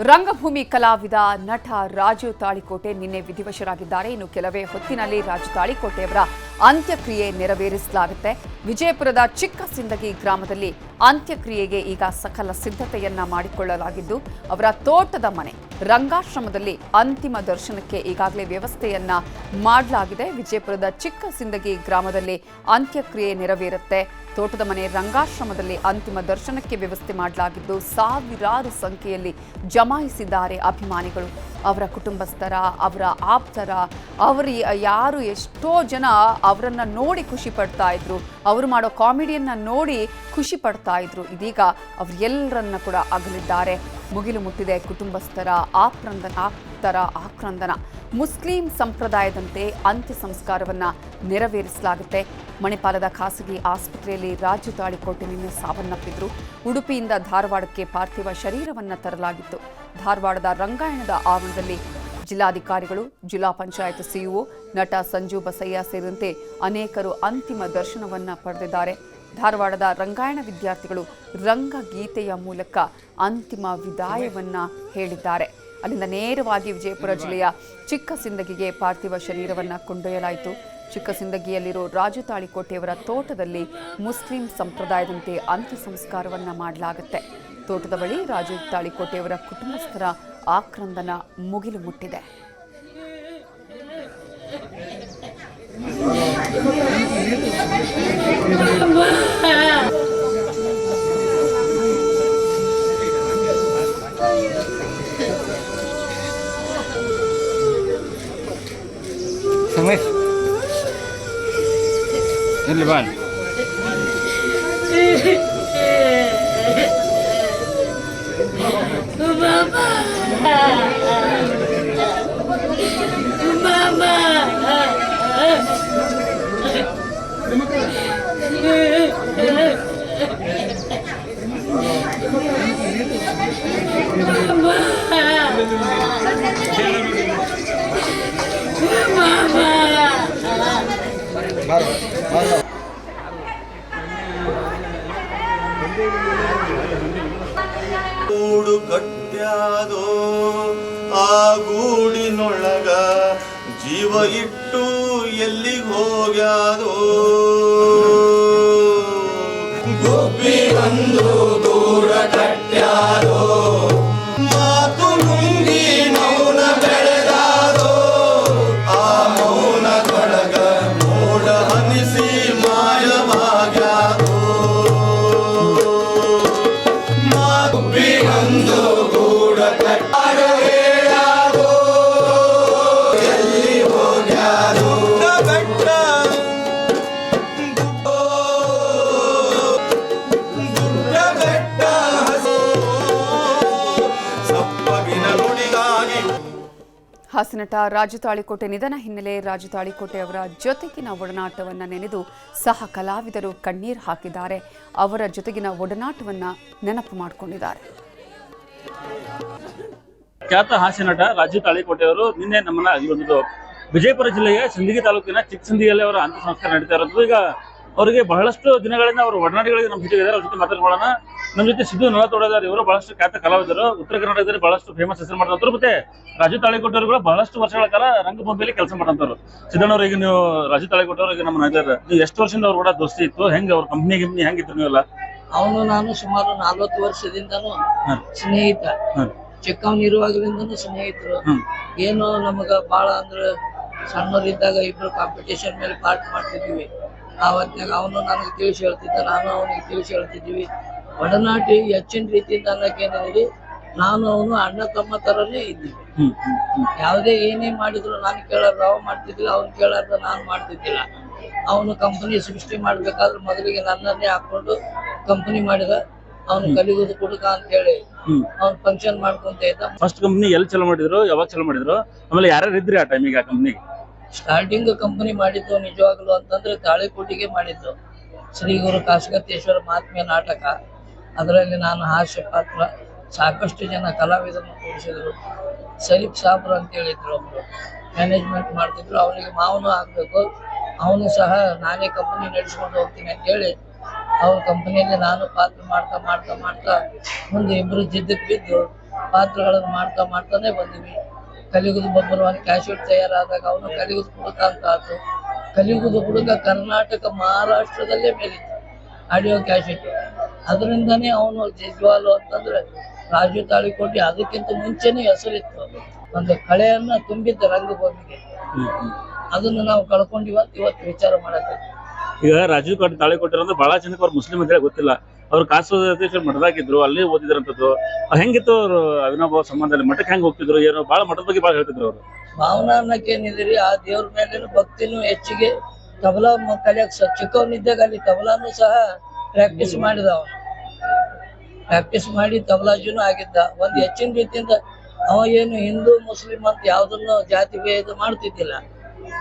ರಂಗಭೂಮಿ ಕಲಾವಿದ ನಟ ರಾಜು ತಾಳಿಕೋಟೆ ನಿನ್ನೆ ವಿಧಿವಶರಾಗಿದ್ದಾರೆ. ಇನ್ನು ಕೆಲವೇ ಹೊತ್ತಿನಲ್ಲಿ ರಾಜು ತಾಳಿಕೋಟೆಯವರ ಅಂತ್ಯಕ್ರಿಯೆ ನೆರವೇರಿಸಲಾಗುತ್ತೆ. ವಿಜಯಪುರದ ಚಿಕ್ಕ ಸಿಂದಗಿ ಗ್ರಾಮದಲ್ಲಿ ಅಂತ್ಯಕ್ರಿಯೆಗೆ ಈಗ ಸಕಲ ಸಿದ್ಧತೆಯನ್ನ ಮಾಡಿಕೊಳ್ಳಲಾಗಿದ್ದು, ಅವರ ತೋಟದ ಮನೆ ರಂಗಾಶ್ರಮದಲ್ಲಿ ಅಂತಿಮ ದರ್ಶನಕ್ಕೆ ಈಗಾಗಲೇ ವ್ಯವಸ್ಥೆಯನ್ನ ಮಾಡಲಾಗಿದೆ. ವಿಜಯಪುರದ ಚಿಕ್ಕ ಸಿಂದಗಿ ಗ್ರಾಮದಲ್ಲಿ ಅಂತ್ಯಕ್ರಿಯೆ ನೆರವೇರುತ್ತೆ. ತೋಟದ ಮನೆ ರಂಗಾಶ್ರಮದಲ್ಲಿ ಅಂತಿಮ ದರ್ಶನಕ್ಕೆ ವ್ಯವಸ್ಥೆ ಮಾಡಲಾಗಿದ್ದು, ಸಾವಿರಾರು ಸಂಖ್ಯೆಯಲ್ಲಿ ಜಮಾಯಿಸಿದ್ದಾರೆ ಅಭಿಮಾನಿಗಳು. ಅವರ ಕುಟುಂಬಸ್ಥರ, ಅವರ ಆಪ್ತರ, ಯಾರು ಎಷ್ಟೋ ಜನ ಅವರನ್ನ ನೋಡಿ ಖುಷಿ ಪಡ್ತಾ ಇದ್ರು, ಅವರು ಮಾಡೋ ಕಾಮಿಡಿಯನ್ನ ನೋಡಿ ಖುಷಿ ಪಡ್ತಾ ಇದ್ರು. ಇದೀಗ ಅವರೆಲ್ಲರನ್ನ ಕೂಡ ಅಗಲಿದ್ದಾರೆ. ಮುಗಿಲು ಮುಟ್ಟಿದೆ ಕುಟುಂಬಸ್ಥರ ಆಪ್ತರ ಆಕ್ರಂದನ. ಮುಸ್ಲಿಂ ಸಂಪ್ರದಾಯದಂತೆ ಅಂತ್ಯ ಸಂಸ್ಕಾರವನ್ನ ನೆರವೇರಿಸಲಾಗುತ್ತೆ. ಮಣಿಪಾಲದ ಖಾಸಗಿ ಆಸ್ಪತ್ರೆಯಲ್ಲಿ ರಾಜು ತಾಳಿಕೋಟೆ ನಿನ್ನೆ ಸಾವನ್ನಪ್ಪಿದ್ರು. ಉಡುಪಿಯಿಂದ ಧಾರವಾಡಕ್ಕೆ ಪಾರ್ಥಿವ ಶರೀರವನ್ನ ತರಲಾಗಿತ್ತು. ಧಾರವಾಡದ ರಂಗಾಯಣದ ಆವರಣದಲ್ಲಿ ಜಿಲ್ಲಾಧಿಕಾರಿಗಳು, ಜಿಲ್ಲಾ ಪಂಚಾಯತ್ ಸಿಇಒ, ನಟ ಸಂಜು ಬಸಯ್ಯ ಸೇರಿದಂತೆ ಅನೇಕರು ಅಂತಿಮ ದರ್ಶನವನ್ನ ಪಡೆದಿದ್ದಾರೆ. ಧಾರವಾಡದ ರಂಗಾಯಣ ವಿದ್ಯಾರ್ಥಿಗಳು ರಂಗಗೀತೆಯ ಮೂಲಕ ಅಂತಿಮ ವಿದಾಯವನ್ನ ಹೇಳಿದ್ದಾರೆ. ಅಲ್ಲಿಂದ ನೇರವಾಗಿ ವಿಜಯಪುರ ಜಿಲ್ಲೆಯ ಚಿಕ್ಕ ಸಿಂದಗಿಗೆ ಪಾರ್ಥಿವ ಶರೀರವನ್ನು ಕೊಂಡೊಯ್ಯಲಾಯಿತು. ಚಿಕ್ಕ ಸಿಂದಗಿಯಲ್ಲಿರೋ ರಾಜು ತಾಳಿಕೋಟೆಯವರ ತೋಟದಲ್ಲಿ ಮುಸ್ಲಿಂ ಸಂಪ್ರದಾಯದಂತೆ ಅಂತ್ಯ ಸಂಸ್ಕಾರವನ್ನು ಮಾಡಲಾಗುತ್ತೆ. ತೋಟದ ಬಳಿ ರಾಜು ತಾಳಿಕೋಟೆಯವರ ಕುಟುಂಬಸ್ಥರ ಆಕ್ರಂದನ ಮುಗಿಲು ಮುಟ್ಟಿದೆ. ಗೂಡು ಕಟ್ಟ್ಯಾದೋ ಆ ಗೂಡಿನೊಳಗ ಜೀವ ಇಟ್ಟು ಎಲ್ಲಿಗೆ ಹೋಗ್ಯಾದೋ ಗುಬ್ಬಿ ಒಂದು ಗೂಡ ಕಟ್ಟ್ಯಾದೋ ಮಾತು ನುಂಗಿ ಮೌನ ಬೆಳೆದಾದೋ ಆ ಮೌನದೊಳಗ ಮೋಡ ಹನಿಸಿ ಮಾಯವಾಗ್ಯಾದೋ ಗುಬ್ಬಿ ಒಂದು ಗೂಡ ಕಟ್ಟಾಡೋ ಹೇಳಾದೋ ಎಲ್ಲಿ ಹೋಗ್ಯಾದೋ ಬೆಟ್ಟ ಗುಡ್ಡ ಬೆಟ್ಟ ಸಪ್ಪಗಿನ ನುಡಿಗಾಗಿ. ಹಾಸ್ಯನಟ ರಾಜು ತಾಳಿಕೋಟೆ ನಿಧನ ಹಿನ್ನೆಲೆ ರಾಜು ತಾಳಿಕೋಟೆ ಅವರ ಜೊತೆಗಿನ ಒಡನಾಟವನ್ನು ನೆನೆದು ಸಹ ಕಲಾವಿದರು ಕಣ್ಣೀರು ಹಾಕಿದ್ದಾರೆ. ಅವರ ಜೊತೆಗಿನ ಒಡನಾಟವನ್ನ ನೆನಪು ಮಾಡಿಕೊಂಡಿದ್ದಾರೆ. ಖ್ಯಾತ ಹಾಸ್ಯ ನಟ ರಾಜು ತಾಳಿಕೋಟೆ ಅವರು ನಿನ್ನೆ ನಮ್ಮನ್ನ ಒಂದು ವಿಜಯಪುರ ಜಿಲ್ಲೆಯ ಸಿಂದಗಿ ತಾಲೂಕಿನ ಚಿಕ್ಕ ಸಿಂದಗಿಯಲ್ಲಿ ಅವರ ಅಂತ್ಯ ಸಂಸ್ಕಾರ ನಡೀತಾ ಇರೋದು. ಈಗ ಅವರಿಗೆ ಬಹಳಷ್ಟು ದಿನಗಳಿಂದ ಅವರು ಒಡನಾಡಿಗಳಿಗೆ ನಮ್ಮ ಜೊತೆ ಇದ್ದಾರೆ. ಅವ್ರ ಜೊತೆ ಮಾತಾಡ್ಕೊಳ್ಳೋಣ. ನಮ್ಮ ಜೊತೆ ಸಿದ್ದು ನಳತೋಡದಾರ್, ಇವರು ಬಹಳಷ್ಟು ಖ್ಯಾತ ಕಲಾವಿದರು, ಉತ್ತರ ಕರ್ನಾಟಕದಲ್ಲಿ ಬಹಳಷ್ಟು ಫೇಮಸ್ ಹೆಸರು ಮಾಡಿದಂತರು. ಮತ್ತೆ ರಾಜು ತಾಳಿಕೋಟೆ ಅವರು ಕೂಡ ಬಹಳಷ್ಟು ವರ್ಷಗಳ ಕಾಲ ರಂಗಭೂಮಿಯಲ್ಲಿ ಕೆಲಸ ಮಾಡಿದಂತವ್ರು. ಸಿದ್ದಣ್ಣವ್ರು, ಈಗ ನೀವು ರಾಜು ತಾಳಿಕೋಟೆ ಅವ್ರಿಗೆ ನಮ್ಮ ಇದ್ದಾರೆ, ನೀವು ಎಷ್ಟು ವರ್ಷದಿಂದ ಅವ್ರು ಕೂಡ ದೋಸ್ತಿ ಇತ್ತು? ಹೆಂಗೆ ಅವ್ರ ಕಂಪ್ನಿ ಹೆಂಗಿತ್ತು ನೀವೆಲ್ಲ? ಅವನು ನಾನು ಸುಮಾರು 40 ವರ್ಷದಿಂದನೂ ಸ್ನೇಹಿತ, ಚಿಕ್ಕವನಿರುವಾಗಲಿಂದನೂ ಸ್ನೇಹಿತರು. ಏನು ನಮಗ ಬಾಳ ಅಂದ್ರೆ ಸಣ್ಣವರಿದ್ದಾಗ ಇಬ್ರು ಕಾಂಪಿಟೇಷನ್ ಮೇಲೆ ಪಾರ್ಟ್ ಮಾಡ್ತಿದ್ವಿ. ಆವತ್ನಾಗ ಅವನು ನನಗೆ ತಿಳಿಸಿ ಹೇಳ್ತಿದ್ದ, ನಾನು ಅವನಿಗೆ ತಿಳಿಸಿ ಹೇಳ್ತಿದ್ವಿ. ಒಡನಾಟಿ ಹೆಚ್ಚಿನ ರೀತಿಯಿಂದ ಅನ್ನೋಕೇನಿದ್ರಿ, ನಾನು ಅವನು ಅಣ್ಣ ತಮ್ಮ ತರನೇ ಇದ್ದೀವಿ. ಯಾವುದೇ ಏನೇ ಮಾಡಿದ್ರು ನಾನು ಕೇಳಾರ್ದ ಅವ ಮಾಡ್ತಿದ್ದಿಲ್ಲ, ಅವ್ನು ಕೇಳಾರ್ದ ನಾನು ಮಾಡ್ತಿದ್ದಿಲ್ಲ. ಅವನು ಕಂಪನಿ ಸೃಷ್ಟಿ ಮಾಡ್ಬೇಕಾದ್ರೆ ಮೊದಲಿಗೆ ನನ್ನನ್ನೇ ಹಾಕೊಂಡು ಕಂಪನಿ ಮಾಡಿದ. ಅವನು ಕಲಿಯುವುದು ಕುಡುಕ ಅಂತ ಹೇಳಿ ಅವ್ನು ಫಂಕ್ಷನ್ ಮಾಡ್ಕೊಂತ ಇದ್ದ. ಫಸ್ಟ್ ಕಂಪನಿ ಎಲ್ಲಿ ಚಲೋ ಮಾಡಿದ್ರು, ಯಾವಾಗ ಚಲೋ ಮಾಡಿದ್ರು, ಆಮೇಲೆ ಯಾರ್ಯಾರು ಇದ್ರಿ ಆ ಟೈಮಿಗೆ ಆ ಕಂಪ್ನಿಗೆ? ಸ್ಟಾರ್ಟಿಂಗ್ ಕಂಪನಿ ಮಾಡಿದ್ದು ನಿಜವಾಗ್ಲು ಅಂತಂದ್ರೆ ತಾಳಿಕೋಟಿಗೆ ಮಾಡಿದ್ದು. ಶ್ರೀ ಗುರು ಕಾಶಗತೇಶ್ವರ ಮಹಾತ್ಮೆ ನಾಟಕ, ಅದರಲ್ಲಿ ನಾನು ಹಾಸ್ಯ ಪಾತ್ರ. ಸಾಕಷ್ಟು ಜನ ಕಲಾವಿದರನ್ನು ಕೂಡಿಸಿದ್ರು. ಸಲೀಫ್ ಸಾಬ್ರು ಅಂತ ಹೇಳಿದ್ರು, ಒಬ್ರು ಮ್ಯಾನೇಜ್ಮೆಂಟ್ ಮಾಡ್ತಿದ್ರು. ಅವನಿಗೆ ಮಾವನು ಆಗ್ಬೇಕು, ಅವನು ಸಹ ನಾನೇ ಕಂಪನಿ ನಡೆಸ್ಕೊಂಡು ಹೋಗ್ತೀನಿ ಅಂತ ಹೇಳಿ ಅವ್ರ ಕಂಪನಿಯಲ್ಲಿ ನಾನು ಪಾತ್ರ ಮಾಡ್ತಾ ಮಾಡ್ತಾ ಮಾಡ್ತಾ ಮುಂದೆ ಇಬ್ರು ಜಿದ್ದಕ್ಕೆ ಬಿದ್ದು ಪಾತ್ರಗಳನ್ನು ಮಾಡ್ತಾನೆ ಬಂದಿವಿ. ಕಲಿಯುಗದ ಬಬ್ಬರವಾನ್ ಕ್ಯಾಸೆಟ್ ತಯಾರಾದಾಗ ಅವನು ಕಲಿಯುಗದ ಹುಡುಗ ಅಂತ ಆಯ್ತು. ಕಲಿಯುಗದ ಹುಡುಗ ಕರ್ನಾಟಕ ಮಹಾರಾಷ್ಟ್ರದಲ್ಲೇ ಮೇಲಿತ್ತು ಆಡಿಯೋ ಕ್ಯಾಸೆಟ್. ಅದರಿಂದನೇ ಅವನು ಜಜ್ವಾಲು ಅಂತಂದ್ರೆ ರಾಜು ತಾಳಿಕೋಟೆ ಅದಕ್ಕಿಂತ ಮುಂಚೆನೇ ಹೆಸರಿತ್ತು. ಒಂದು ಕಳೆಯನ್ನ ತುಂಬಿದ್ದ ರಂಗಭೂಮಿಗೆ. ಅದನ್ನು ನಾವು ಕಳ್ಕೊಂಡಿವತ್ತು ಇವತ್ತು ವಿಚಾರ ಮಾಡಕ್ಕೆ. ಈಗ ರಾಜೀವ್ ತಾಳಿಕೋಟೆ ಅಂದ್ರೆ ಬಹಳ ಜನಕ್ಕೆ ಅವ್ರು ಮುಸ್ಲಿಂ ಅಂತ ಗೊತ್ತಿಲ್ಲ. ಅವ್ರು ಕಾಸು ಮಠದಾಗಿದ್ರು, ಅಲ್ಲಿ ಓದಿದ್ರಂತದ್ದು. ಹೆಂಗಿತ್ತು ಅವ್ರು ಅವಿನಾಭಾವ ಸಂಬಂಧದಲ್ಲಿ ಮಠಕ್ಕೆ ಹೆಂಗ್ ಹೋಗ್ತಿದ್ರು, ಏನೋ ಬಹಳ ಮಠದ ಬಗ್ಗೆ ಬಹಳ ಹೇಳ್ತಿದ್ರು ಅವರು. ಭಾವನಾ ಅನ್ನಕ್ಕೇನಿದ್ರಿ ಆ ದೇವ್ರ ಮೇಲಿನ ಭಕ್ತಿನೂ ಹೆಚ್ಚಿಗೆ. ತಬಲಾ ಕಲಿಯಕ್ ಚಿಕ್ಕವನಿದ್ದಾಗ ಅಲ್ಲಿ ತಬಲಾನು ಸಹ ಪ್ರಾಕ್ಟೀಸ್ ಮಾಡಿದ ಅವನು. ಪ್ರಾಕ್ಟೀಸ್ ಮಾಡಿ ತಬಲಾಜಿನೂ ಆಗಿದ್ದ. ಒಂದು ಹೆಚ್ಚಿನ ರೀತಿಯಿಂದ ಅವ ಏನು ಹಿಂದೂ ಮುಸ್ಲಿಂ ಅಂತ ಯಾವ್ದನ್ನು ಜಾತಿ ಭೇದ ಮಾಡ್ತಿದ್ದಿಲ್ಲ.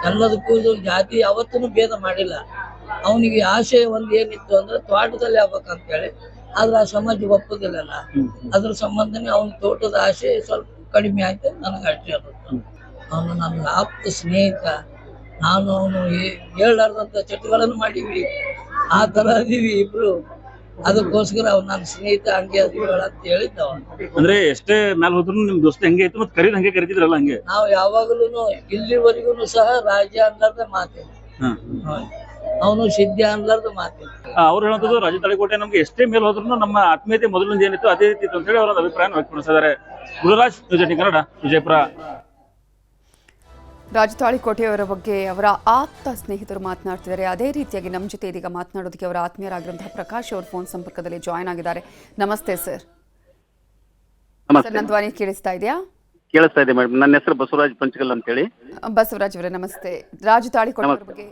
ಎಲ್ಲದಕ್ಕೂ ಜಾತಿ ಯಾವತ್ತೂ ಭೇದ ಮಾಡಿಲ್ಲ. ಅವನಿಗೆ ಆಶಯ ಒಂದು ಏನಿತ್ತು ಅಂದ್ರೆ ತೋಟದಲ್ಲಿ ಆಗ್ಬೇಕಂತೇಳಿ. ಆದ್ರೆ ಆ ಸಮಾಜ ಒಪ್ಪುದಿಲ್ಲಲ್ಲ. ಅದ್ರ ಸಂಬಂಧನೇ ಅವನ ತೋಟದ ಆಶೆ ಸ್ವಲ್ಪ ಕಡಿಮೆ ಆಯ್ತು. ನನಗೆ ಅಷ್ಟೇ ಆಗುತ್ತೆ. ಅವನು ನನ್ನ ಆಪ್ತ ಸ್ನೇಹಿತ. ನಾನು ಅವನು ಹೇಳಲಾರ್ದಂತ ಚಟಗಳನ್ನು ಮಾಡೀವಿ. ಆ ತರ ಅದೀವಿ ಇಬ್ರು. ಅದಕ್ಕೋಸ್ಕರ ಅವ್ನು ನನ್ನ ಸ್ನೇಹಿತ ಹಂಗೆ ಅದೀವಿ ಅಂತ ಹೇಳಿದ್ದ ಅವನು. ಅಂದ್ರೆ ಎಷ್ಟೇ ಮೇಲೆ ಹೋದ್ರು ನಿಮ್ ದೋಸ್ತ ಹೆಂಗೆ ಇತ್ತು ಮತ್ತೆ ಕರೀದ್ ಹಂಗೆ ಕರಿತಿದ್ರಲ್ಲ ಹಂಗೆ. ನಾವು ಯಾವಾಗಲೂ ಇಲ್ಲಿವರೆಗೂ ಸಹ ರಾಜ ಅನ್ಲಾರ್ದ ಮಾತೇ. ಅವನು ಸಿದ್ಧ ಅನ್ಲಾರ್ದ ಮಾತೇ. ಅವ್ರು ಹೇಳೋದು ರಾಜು ತಾಳಿಕೋಟೆ ನಮ್ಗೆ ಎಷ್ಟೇ ಮೇಲೆ ಹೋದ್ರು ನಮ್ಮ ಆತ್ಮೀಯತೆ ಮೊದಲಿಂದ ಏನಿತ್ತು ಅದೇ ರೀತಿ ಅಂತ ಹೇಳಿ ಅವರ ಅಭಿಪ್ರಾಯ ವ್ಯಕ್ತಪಡಿಸಿದ್ದಾರೆ. ಗುರುರಾಜ್, ನ್ಯೂಸ್18 ಕನ್ನಡ, ವಿಜಯಪುರ. ರಾಜು ತಾಳಿಕೋಟೆಯವರ ಬಗ್ಗೆ ಅವರ ಆಪ್ತ ಸ್ನೇಹಿತರು ಮಾತನಾಡ್ತಿದ್ದಾರೆ. ಅದೇ ರೀತಿಯಾಗಿ ನಮ್ಮ ಜೊತೆ ಇದೀಗ ಮಾತನಾಡೋದಕ್ಕೆ ಅವರ ಆತ್ಮೀಯರಾಗಿರುವಂತಹ ಪ್ರಕಾಶ್ ಅವರು ಫೋನ್ ಸಂಪರ್ಕದಲ್ಲಿ ಜಾಯ್ನ್ ಆಗಿದ್ದಾರೆ. ನಮಸ್ತೆ ಸರ್. ನನ್ನ ಧ್ವನಿ ಕೇಳಿಸ್ತಾ ಇದೆಯಾ? ಕೇಳಿಸ್ತಾ ಇದೆ ಮೇಡಮ್. ನನ್ನ ಹೆಸರು ಬಸವರಾಜ್ ಪಂಚಗಲ್ ಅಂತ ಹೇಳಿ. ಬಸವರಾಜ್ ಅವರೇ ನಮಸ್ತೆ. ರಾಜು ತಾಳಿಕೋಟೆ ಅವರ ಬಗ್ಗೆ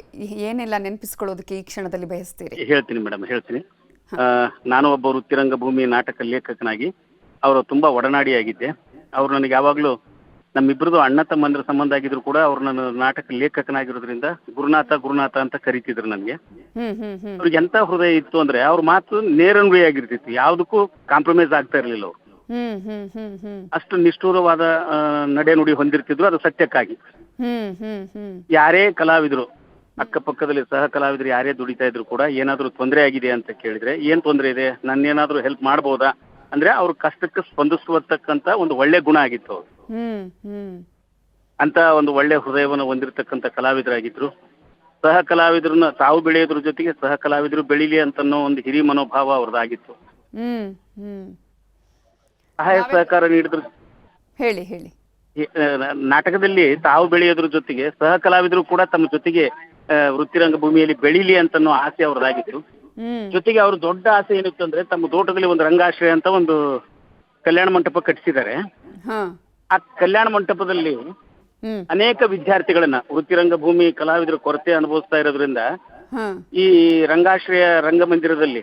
ಏನೆಲ್ಲ ನೆನಪಿಸ್ಕೊಳ್ಳೋದಕ್ಕೆ ಈ ಕ್ಷಣದಲ್ಲಿ ಬಯಸ್ತೀರಿ? ಹೇಳ್ತೀನಿ ಮೇಡಮ್, ಹೇಳ್ತೀನಿ. ನಾನು ಒಬ್ಬ ವೃತ್ತಿರಂಗ ಭೂಮಿ ನಾಟಕ ಲೇಖಕನಾಗಿ ಅವರು ತುಂಬಾ ಒಡನಾಡಿಯಾಗಿದ್ದೆ. ಅವ್ರು ನನಗೆ ಯಾವಾಗ್ಲೂ ನಮ್ಮಿಬ್ರದ್ದು ಅಣ್ಣ ತಮ್ಮಂದ್ರ ಸಂಬಂಧ ಆಗಿದ್ರು ಕೂಡ ಅವ್ರು ನನ್ನ ನಾಟಕ ಲೇಖಕನಾಗಿರೋದ್ರಿಂದ ಗುರುನಾಥ ಅಂತ ಕರೀತಿದ್ರು ನನಗೆ. ಅವ್ರಿಗೆ ಎಂತ ಹೃದಯ ಇತ್ತು ಅಂದ್ರೆ ಅವ್ರ ಮಾತು ನೇರನುಡಿಯಾಗಿರ್ತಿತ್ತು. ಯಾವ್ದಕ್ಕೂ ಕಾಂಪ್ರಮೈಸ್ ಆಗ್ತಾ ಇರ್ಲಿಲ್ಲ ಅವ್ರು. ಅಷ್ಟು ನಿಷ್ಠೂರವಾದ ನಡೆನುಡಿ ಹೊಂದಿರ್ತಿದ್ರು, ಅದು ಸತ್ಯಕ್ಕಾಗಿ. ಯಾರೇ ಕಲಾವಿದರು ಅಕ್ಕಪಕ್ಕದಲ್ಲಿ ಸಹ ಕಲಾವಿದರು ಯಾರೇ ದುಡಿತಾ ಇದ್ರು ಕೂಡ ಏನಾದ್ರೂ ತೊಂದರೆ ಆಗಿದೆ ಅಂತ ಕೇಳಿದ್ರೆ, ಏನ್ ತೊಂದರೆ ಇದೆ, ನನ್ನೇನಾದ್ರೂ ಹೆಲ್ಪ್ ಮಾಡ್ಬೋದಾ ಅಂದ್ರೆ ಅವ್ರ ಕಷ್ಟಕ್ಕೆ ಸ್ಪಂದಿಸುವತಕ್ಕಂತ ಒಂದು ಒಳ್ಳೆ ಗುಣ ಆಗಿತ್ತು ಅವ್ರು. ಅಂತ ಒಂದು ಒಳ್ಳೆ ಹೃದಯವನ್ನು ಹೊಂದಿರತಕ್ಕಂತ ಕಲಾವಿದರಾಗಿದ್ರು. ಸಹ ಕಲಾವಿದ್ರನ್ನ ತಾವು ಬೆಳೆಯೋದ್ರ ಜೊತೆಗೆ ಸಹ ಕಲಾವಿದರು ಬೆಳಿಲಿ ಅಂತನೋ ಒಂದು ಹಿರಿ ಮನೋಭಾವ ಅವ್ರದ್ದಾಗಿತ್ತು. ಸಹಾಯ ಸಹಕಾರ ನೀಡಿದ್ರು. ಹೇಳಿ ಹೇಳಿ. ನಾಟಕದಲ್ಲಿ ತಾವು ಬೆಳೆಯೋದ್ರ ಜೊತೆಗೆ ಸಹ ಕಲಾವಿದರು ಕೂಡ ತಮ್ಮ ಜೊತೆಗೆ ವೃತ್ತಿರಂಗ ಭೂಮಿಯಲ್ಲಿ ಬೆಳಿಲಿ ಅಂತನೋ ಆಸೆ ಅವ್ರದ್ದಾಗಿತ್ತು. ಜೊತೆಗೆ ಅವ್ರ ದೊಡ್ಡ ಆಸೆ ಏನಿತ್ತು ಅಂದ್ರೆ ತಮ್ಮ ತೋಟದಲ್ಲಿ ಒಂದು ರಂಗಾಶ್ರಯ ಅಂತ ಒಂದು ಕಲ್ಯಾಣ ಮಂಟಪ ಕಟ್ಟಿಸಿದ್ದಾರೆ. ಆ ಕಲ್ಯಾಣ ಮಂಟಪದಲ್ಲಿ ಅನೇಕ ವಿದ್ಯಾರ್ಥಿಗಳನ್ನ ವೃತ್ತಿರಂಗ ಭೂಮಿ ಕಲಾವಿದರ ಕೊರತೆ ಅನುಭವಿಸ್ತಾ ಇರೋದ್ರಿಂದ ಈ ರಂಗಾಶ್ರಯ ರಂಗಮಂದಿರದಲ್ಲಿ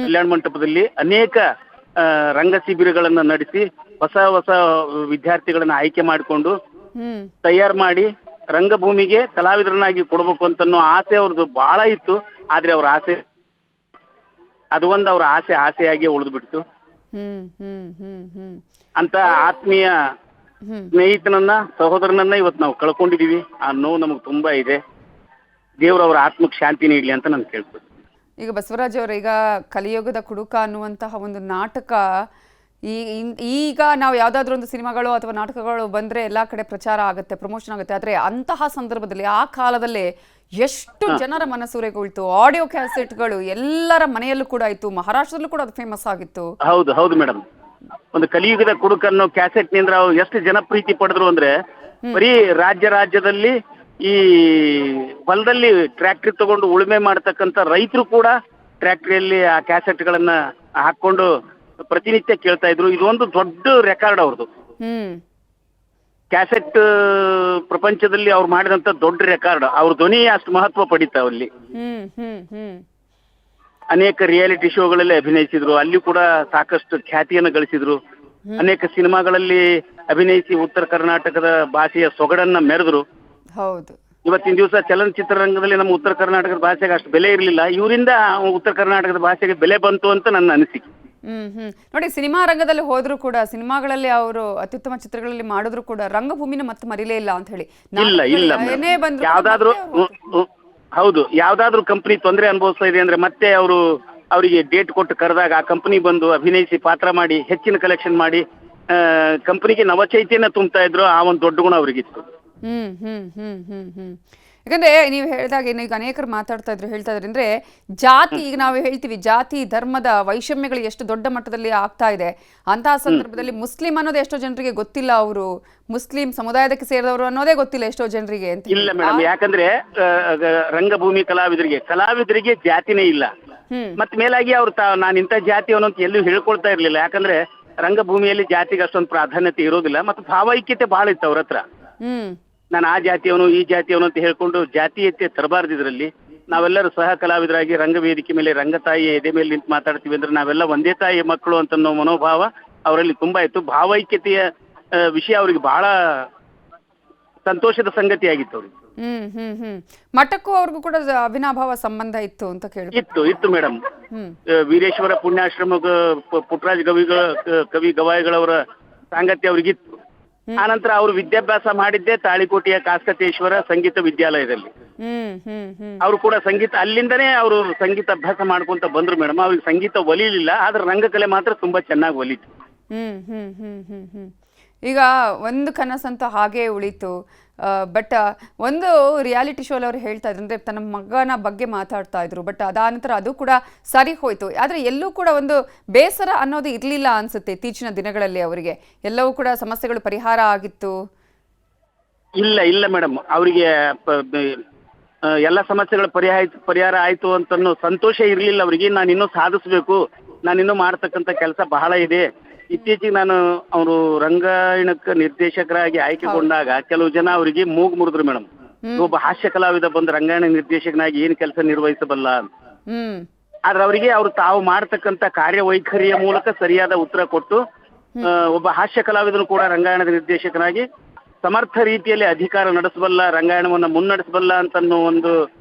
ಕಲ್ಯಾಣ ಮಂಟಪದಲ್ಲಿ ಅನೇಕ ರಂಗ ಶಿಬಿರಗಳನ್ನ ನಡೆಸಿ ಹೊಸ ಹೊಸ ವಿದ್ಯಾರ್ಥಿಗಳನ್ನ ಆಯ್ಕೆ ಮಾಡಿಕೊಂಡು ತಯಾರು ಮಾಡಿ ರಂಗಭೂಮಿಗೆ ಕಲಾವಿದರನ್ನಾಗಿ ಕೊಡ್ಬೇಕು ಅಂತನೋ ಆಸೆ ಅವ್ರದ್ದು ಬಹಳ ಇತ್ತು. ಆದ್ರೆ ಅವ್ರ ಆಸೆ ಅದು ಒಂದು ಅವ್ರ ಆಸೆಯಾಗಿ ಉಳಿದು ಬಿಡ್ತು. ಅಂತ ಆತ್ಮೀಯ ಸ್ನೇಹಿತನನ್ನ ಸಹೋದರನನ್ನ ಇವತ್ತು ನಾವು ಕಳ್ಕೊಂಡಿದೀವಿ. ಆ ನೋವು ನಮಗ್ ತುಂಬಾ ಇದೆ. ದೇವ್ರ ಅವ್ರ ಆತ್ಮಕ್ಕೆ ಶಾಂತಿ ನೀಡ್ಲಿ ಅಂತ ನಾನು ಕೇಳ್ತೀನಿ. ಈಗ ಬಸವರಾಜ್ ಅವರು, ಈಗ ಕಲಿಯುಗದ ಕುಡುಕ ಅನ್ನುವಂತಹ ಒಂದು ನಾಟಕ ಈಗ ನಾವು ಯಾವುದಾದ್ರೂ ಒಂದು ಸಿನಿಮಾಗಳು ಅಥವಾ ನಾಟಕಗಳು ಬಂದರೆ ಎಲ್ಲ ಕಡೆ ಪ್ರಚಾರ ಆಗುತ್ತೆ, ಪ್ರಮೋಷನ್ ಆಗುತ್ತೆ. ಆದರೆ ಅಂತಹ ಸಂದರ್ಭದಲ್ಲಿ ಆ ಕಾಲದಲ್ಲೇ ಎಷ್ಟು ಜನರ ಮನಸೂರೆಗೊಳ್ತು. ಆಡಿಯೋ ಕ್ಯಾಸೆಟ್ಗಳು ಎಲ್ಲರ ಮನೆಯಲ್ಲೂ ಕೂಡ ಇತ್ತು. ಮಹಾರಾಷ್ಟ್ರದಲ್ಲೂ ಕೂಡ ಅದು ಫೇಮಸ್ ಆಗಿತ್ತು. ಹೌದು ಹೌದು ಮೇಡಮ್. ಒಂದು ಕಲಿಯುಗದ ಕುಡುಕನ್ನು ಕ್ಯಾಸೆಟ್ ನಿಂದ ಎಷ್ಟು ಜನಪ್ರೀತಿ ಪಡೆದ್ರು ಅಂದ್ರೆ, ಬರೀ ರಾಜ್ಯದಲ್ಲಿ ಈ ಹೊಲದಲ್ಲಿ ಟ್ರ್ಯಾಕ್ಟರ್ ತಗೊಂಡು ಉಳುಮೆ ಮಾಡತಕ್ಕಂತ ರೈತರು ಕೂಡ ಟ್ರ್ಯಾಕ್ಟರಿಯಲ್ಲಿ ಆ ಕ್ಯಾಸೆಟ್ಗಳನ್ನ ಹಾಕೊಂಡು ಪ್ರತಿನಿತ್ಯ ಕೇಳ್ತಾ ಇದ್ರು. ಇದೊಂದು ದೊಡ್ಡ ರೆಕಾರ್ಡ್ ಅವ್ರದ್ದು. ಕ್ಯಾಸೆಟ್ ಪ್ರಪಂಚದಲ್ಲಿ ಅವ್ರು ಮಾಡಿದಂತ ದೊಡ್ಡ ರೆಕಾರ್ಡ್. ಅವ್ರ ಧ್ವನಿ ಅಷ್ಟು ಮಹತ್ವ ಪಡಿತಾವಲ್ಲಿ. ಅನೇಕ ರಿಯಾಲಿಟಿ ಶೋಗಳಲ್ಲಿ ಅಭಿನಯಿಸಿದ್ರು. ಅಲ್ಲಿ ಕೂಡ ಸಾಕಷ್ಟು ಖ್ಯಾತಿಯನ್ನು ಗಳಿಸಿದ್ರು. ಅನೇಕ ಸಿನಿಮಾಗಳಲ್ಲಿ ಅಭಿನಯಿಸಿ ಉತ್ತರ ಕರ್ನಾಟಕದ ಭಾಷೆಯ ಸೊಗಡನ್ನ ಮೆರೆದ್ರು. ಹೌದು. ಇವತ್ತಿನ ದಿವಸ ಚಲನಚಿತ್ರ ರಂಗದಲ್ಲಿ ನಮ್ಮ ಉತ್ತರ ಕರ್ನಾಟಕದ ಭಾಷೆಗೆ ಅಷ್ಟು ಬೆಲೆ ಇರಲಿಲ್ಲ. ಇವರಿಂದ ಉತ್ತರ ಕರ್ನಾಟಕದ ಭಾಷೆಗೆ ಬೆಲೆ ಬಂತು ಅಂತ ನನ್ನ ಅನಿಸಿಕೆ. ನೋಡಿ, ಸಿನಿಮಾ ರಂಗದಲ್ಲಿ ಹೋದ್ರು ಕೂಡ, ಸಿನಿಮಾಗಳಲ್ಲಿ ಅವರು ಅತ್ಯುತ್ತಮ ಚಿತ್ರಗಳಲ್ಲಿ ಮಾಡಿದ್ರು ಕೂಡ ರಂಗಭೂಮಿನ ಮತ್ತೆ ಮರಿಲೇ ಇಲ್ಲ ಅಂತ ಹೇಳಿ. ಇಲ್ಲ ಯಾವ್ದಾದ್ರು ಹೌದು, ಯಾವ್ದಾದ್ರು ಕಂಪನಿ ತೊಂದರೆ ಅನುಭವಿಸ್ತಾ ಇದೆ ಅಂದ್ರೆ ಮತ್ತೆ ಅವರಿಗೆ ಡೇಟ್ ಕೊಟ್ಟು ಕರೆದಾಗ ಆ ಕಂಪನಿ ಬಂದು ಅಭಿನಯಿಸಿ ಪಾತ್ರ ಮಾಡಿ ಹೆಚ್ಚಿನ ಕಲೆಕ್ಷನ್ ಮಾಡಿ ಕಂಪನಿಗೆ ನವಚೈತನ್ಯ ತುಂಬ್ತಾ ಇದ್ರು. ಆ ಒಂದು ದೊಡ್ಡ ಗುಣ ಅವ್ರಿಗಿತ್ತು. ಹ್ಮ್ ಹ್ಮ್ ಹ್ಮ್ ಹ್ಮ್ ಹ್ಮ್ ಯಾಕಂದ್ರೆ ನೀವು ಹೇಳಿದಾಗ ಈಗ ಅನೇಕರು ಮಾತಾಡ್ತಾ ಇದ್ರು ಅಂದ್ರೆ ಜಾತಿ, ಈಗ ನಾವು ಹೇಳ್ತೀವಿ ಜಾತಿ ಧರ್ಮದ ವೈಷಮ್ಯಗಳು ಎಷ್ಟು ದೊಡ್ಡ ಮಟ್ಟದಲ್ಲಿ ಆಗ್ತಾ ಇದೆ. ಅಂತಹ ಸಂದರ್ಭದಲ್ಲಿ ಮುಸ್ಲಿಂ ಅನ್ನೋದು ಎಷ್ಟೋ ಜನರಿಗೆ ಗೊತ್ತಿಲ್ಲ, ಅವರು ಮುಸ್ಲಿಂ ಸಮುದಾಯಕ್ಕೆ ಸೇರಿದವರು ಅನ್ನೋದೇ ಗೊತ್ತಿಲ್ಲ ಎಷ್ಟೋ ಜನರಿಗೆ ಅಂತ. ಇಲ್ಲ ಮೇಡಮ್, ಯಾಕಂದ್ರೆ ರಂಗಭೂಮಿ ಕಲಾವಿದರಿಗೆ ಜಾತಿನೇ ಇಲ್ಲ. ಮತ್ ಮೇಲಾಗಿ ಅವ್ರು ನಾನು ಇಂಥ ಜಾತಿ ಅನ್ನೋಂತ ಎಲ್ಲೂ ಹೇಳ್ಕೊಳ್ತಾ ಇರ್ಲಿಲ್ಲ. ಯಾಕಂದ್ರೆ ರಂಗಭೂಮಿಯಲ್ಲಿ ಜಾತಿಗೆ ಅಷ್ಟೊಂದು ಪ್ರಾಧಾನ್ಯತೆ ಇರೋದಿಲ್ಲ. ಮತ್ತು ಭಾವೈಕ್ಯತೆ ಬಹಳ ಇತ್ತು ಅವ್ರ ಹತ್ರ. ನಾನು ಆ ಜಾತಿಯವನು ಈ ಜಾತಿಯವನು ಅಂತ ಹೇಳ್ಕೊಂಡು ಜಾತೀಯತೆ ತರಬಾರ್ದು. ಇದರಲ್ಲಿ ನಾವೆಲ್ಲರೂ ಸಹ ಕಲಾವಿದರಾಗಿ ರಂಗವೇದಿಕೆ ಮೇಲೆ ರಂಗತಾಯಿಯ ಎದೆ ಮೇಲೆ ನಿಂತು ಮಾತಾಡ್ತೀವಿ ಅಂದ್ರೆ ನಾವೆಲ್ಲ ಒಂದೇ ತಾಯಿಯ ಮಕ್ಕಳು ಅಂತ ಮನೋಭಾವ ಅವರಲ್ಲಿ ತುಂಬಾ ಇತ್ತು. ಭಾವೈಕ್ಯತೆಯ ವಿಷಯ ಅವ್ರಿಗೆ ಬಹಳ ಸಂತೋಷದ ಸಂಗತಿ ಆಗಿತ್ತು ಅವ್ರಿಗೆ. ಮಠಕ್ಕೂ ಅವ್ರಿಗೂ ಕೂಡ ಅವಿನಾಭಾವ ಸಂಬಂಧ ಇತ್ತು ಅಂತ ಕೇಳಿ ಇತ್ತು ಮೇಡಮ್. ವೀರೇಶ್ವರ ಪುಣ್ಯಾಶ್ರಮ ಪುಟ್ಟರಾಜ ಕವಿ ಗವಾಯಿಗಳವರ ಸಾಂಗತ್ಯ ಅವ್ರಿಗಿತ್ತು. ಆನಂತರ ಅವರು ವಿದ್ಯಾಭ್ಯಾಸ ಮಾಡಿದ್ದೆ ತಾಳಿಕೋಟೆಯ ಕಾಸ್ಕತೇಶ್ವರ ಸಂಗೀತ ವಿದ್ಯಾಲಯದಲ್ಲಿ. ಅವರು ಕೂಡ ಸಂಗೀತ ಅಲ್ಲಿಂದನೇ ಅವರು ಸಂಗೀತ ಅಭ್ಯಾಸ ಮಾಡ್ಕೊಂತ ಬಂದ್ರು ಮೇಡಮ್. ಅವ್ರಿಗೆ ಸಂಗೀತ ಒಲಿಲಿಲ್ಲ, ಆದ್ರೆ ರಂಗಕಲೆ ಮಾತ್ರ ತುಂಬಾ ಚೆನ್ನಾಗಿ ಒಲಿತು. ಈಗ ಒಂದು ಕನಸಂತೂ ಹಾಗೇ ಉಳಿತು. ಬಟ್ ಒಂದು ರಿಯಾಲಿಟಿ ಶೋಲ್ ಅವ್ರು ಹೇಳ್ತಾ ಇದ್ರು, ಅಂದರೆ ತನ್ನ ಮಗನ ಬಗ್ಗೆ ಮಾತಾಡ್ತಾ ಇದ್ರು. ಬಟ್ ಅದಾನಂತರ ಅದು ಕೂಡ ಸರಿ ಹೋಯ್ತು. ಆದರೆ ಎಲ್ಲೂ ಕೂಡ ಒಂದು ಬೇಸರ ಅನ್ನೋದು ಇರಲಿಲ್ಲ ಅನ್ಸುತ್ತೆ ಇತ್ತೀಚಿನ ದಿನಗಳಲ್ಲಿ. ಅವರಿಗೆ ಎಲ್ಲವೂ ಕೂಡ ಸಮಸ್ಯೆಗಳು ಪರಿಹಾರ ಆಗಿತ್ತು. ಇಲ್ಲ ಮೇಡಮ್, ಅವರಿಗೆ ಎಲ್ಲ ಸಮಸ್ಯೆಗಳ ಪರಿಹಾರ ಆಯ್ತು ಅಂತ ಸಂತೋಷ ಇರಲಿಲ್ಲ ಅವರಿಗೆ. ನಾನು ಇನ್ನೂ ಸಾಧಿಸ್ಬೇಕು, ನಾನು ಇನ್ನೂ ಮಾಡ್ತಕ್ಕಂಥ ಕೆಲಸ ಬಹಳ ಇದೆ. ಇತ್ತೀಚೆಗೆ ನಾನು ಅವರು ರಂಗಾಯಣಕ್ಕೆ ನಿರ್ದೇಶಕರಾಗಿ ಆಯ್ಕೆಗೊಂಡಾಗ ಕೆಲವು ಜನ ಅವರಿಗೆ ಮೂಗು ಮುರಿದ್ರು ಮೇಡಮ್. ಒಬ್ಬ ಹಾಸ್ಯ ಕಲಾವಿದ ಬಂದು ರಂಗಾಯಣ ನಿರ್ದೇಶಕನಾಗಿ ಏನ್ ಕೆಲಸ ನಿರ್ವಹಿಸಬಲ್ಲ ಅಂತ. ಆದ್ರೆ ಅವರಿಗೆ ಅವ್ರು ತಾವು ಮಾಡ್ತಕ್ಕಂಥ ಕಾರ್ಯವೈಖರಿಯ ಮೂಲಕ ಸರಿಯಾದ ಉತ್ತರ ಕೊಟ್ಟು ಒಬ್ಬ ಹಾಸ್ಯ ಕಲಾವಿದನು ಕೂಡ ರಂಗಾಯಣದ ನಿರ್ದೇಶಕನಾಗಿ ಸಮರ್ಥ ರೀತಿಯಲ್ಲಿ ಅಧಿಕಾರ ನಡೆಸಬಲ್ಲ, ರಂಗಾಯಣವನ್ನ ಮುನ್ನಡೆಸಬಲ್ಲ ಅಂತ ಒಂದು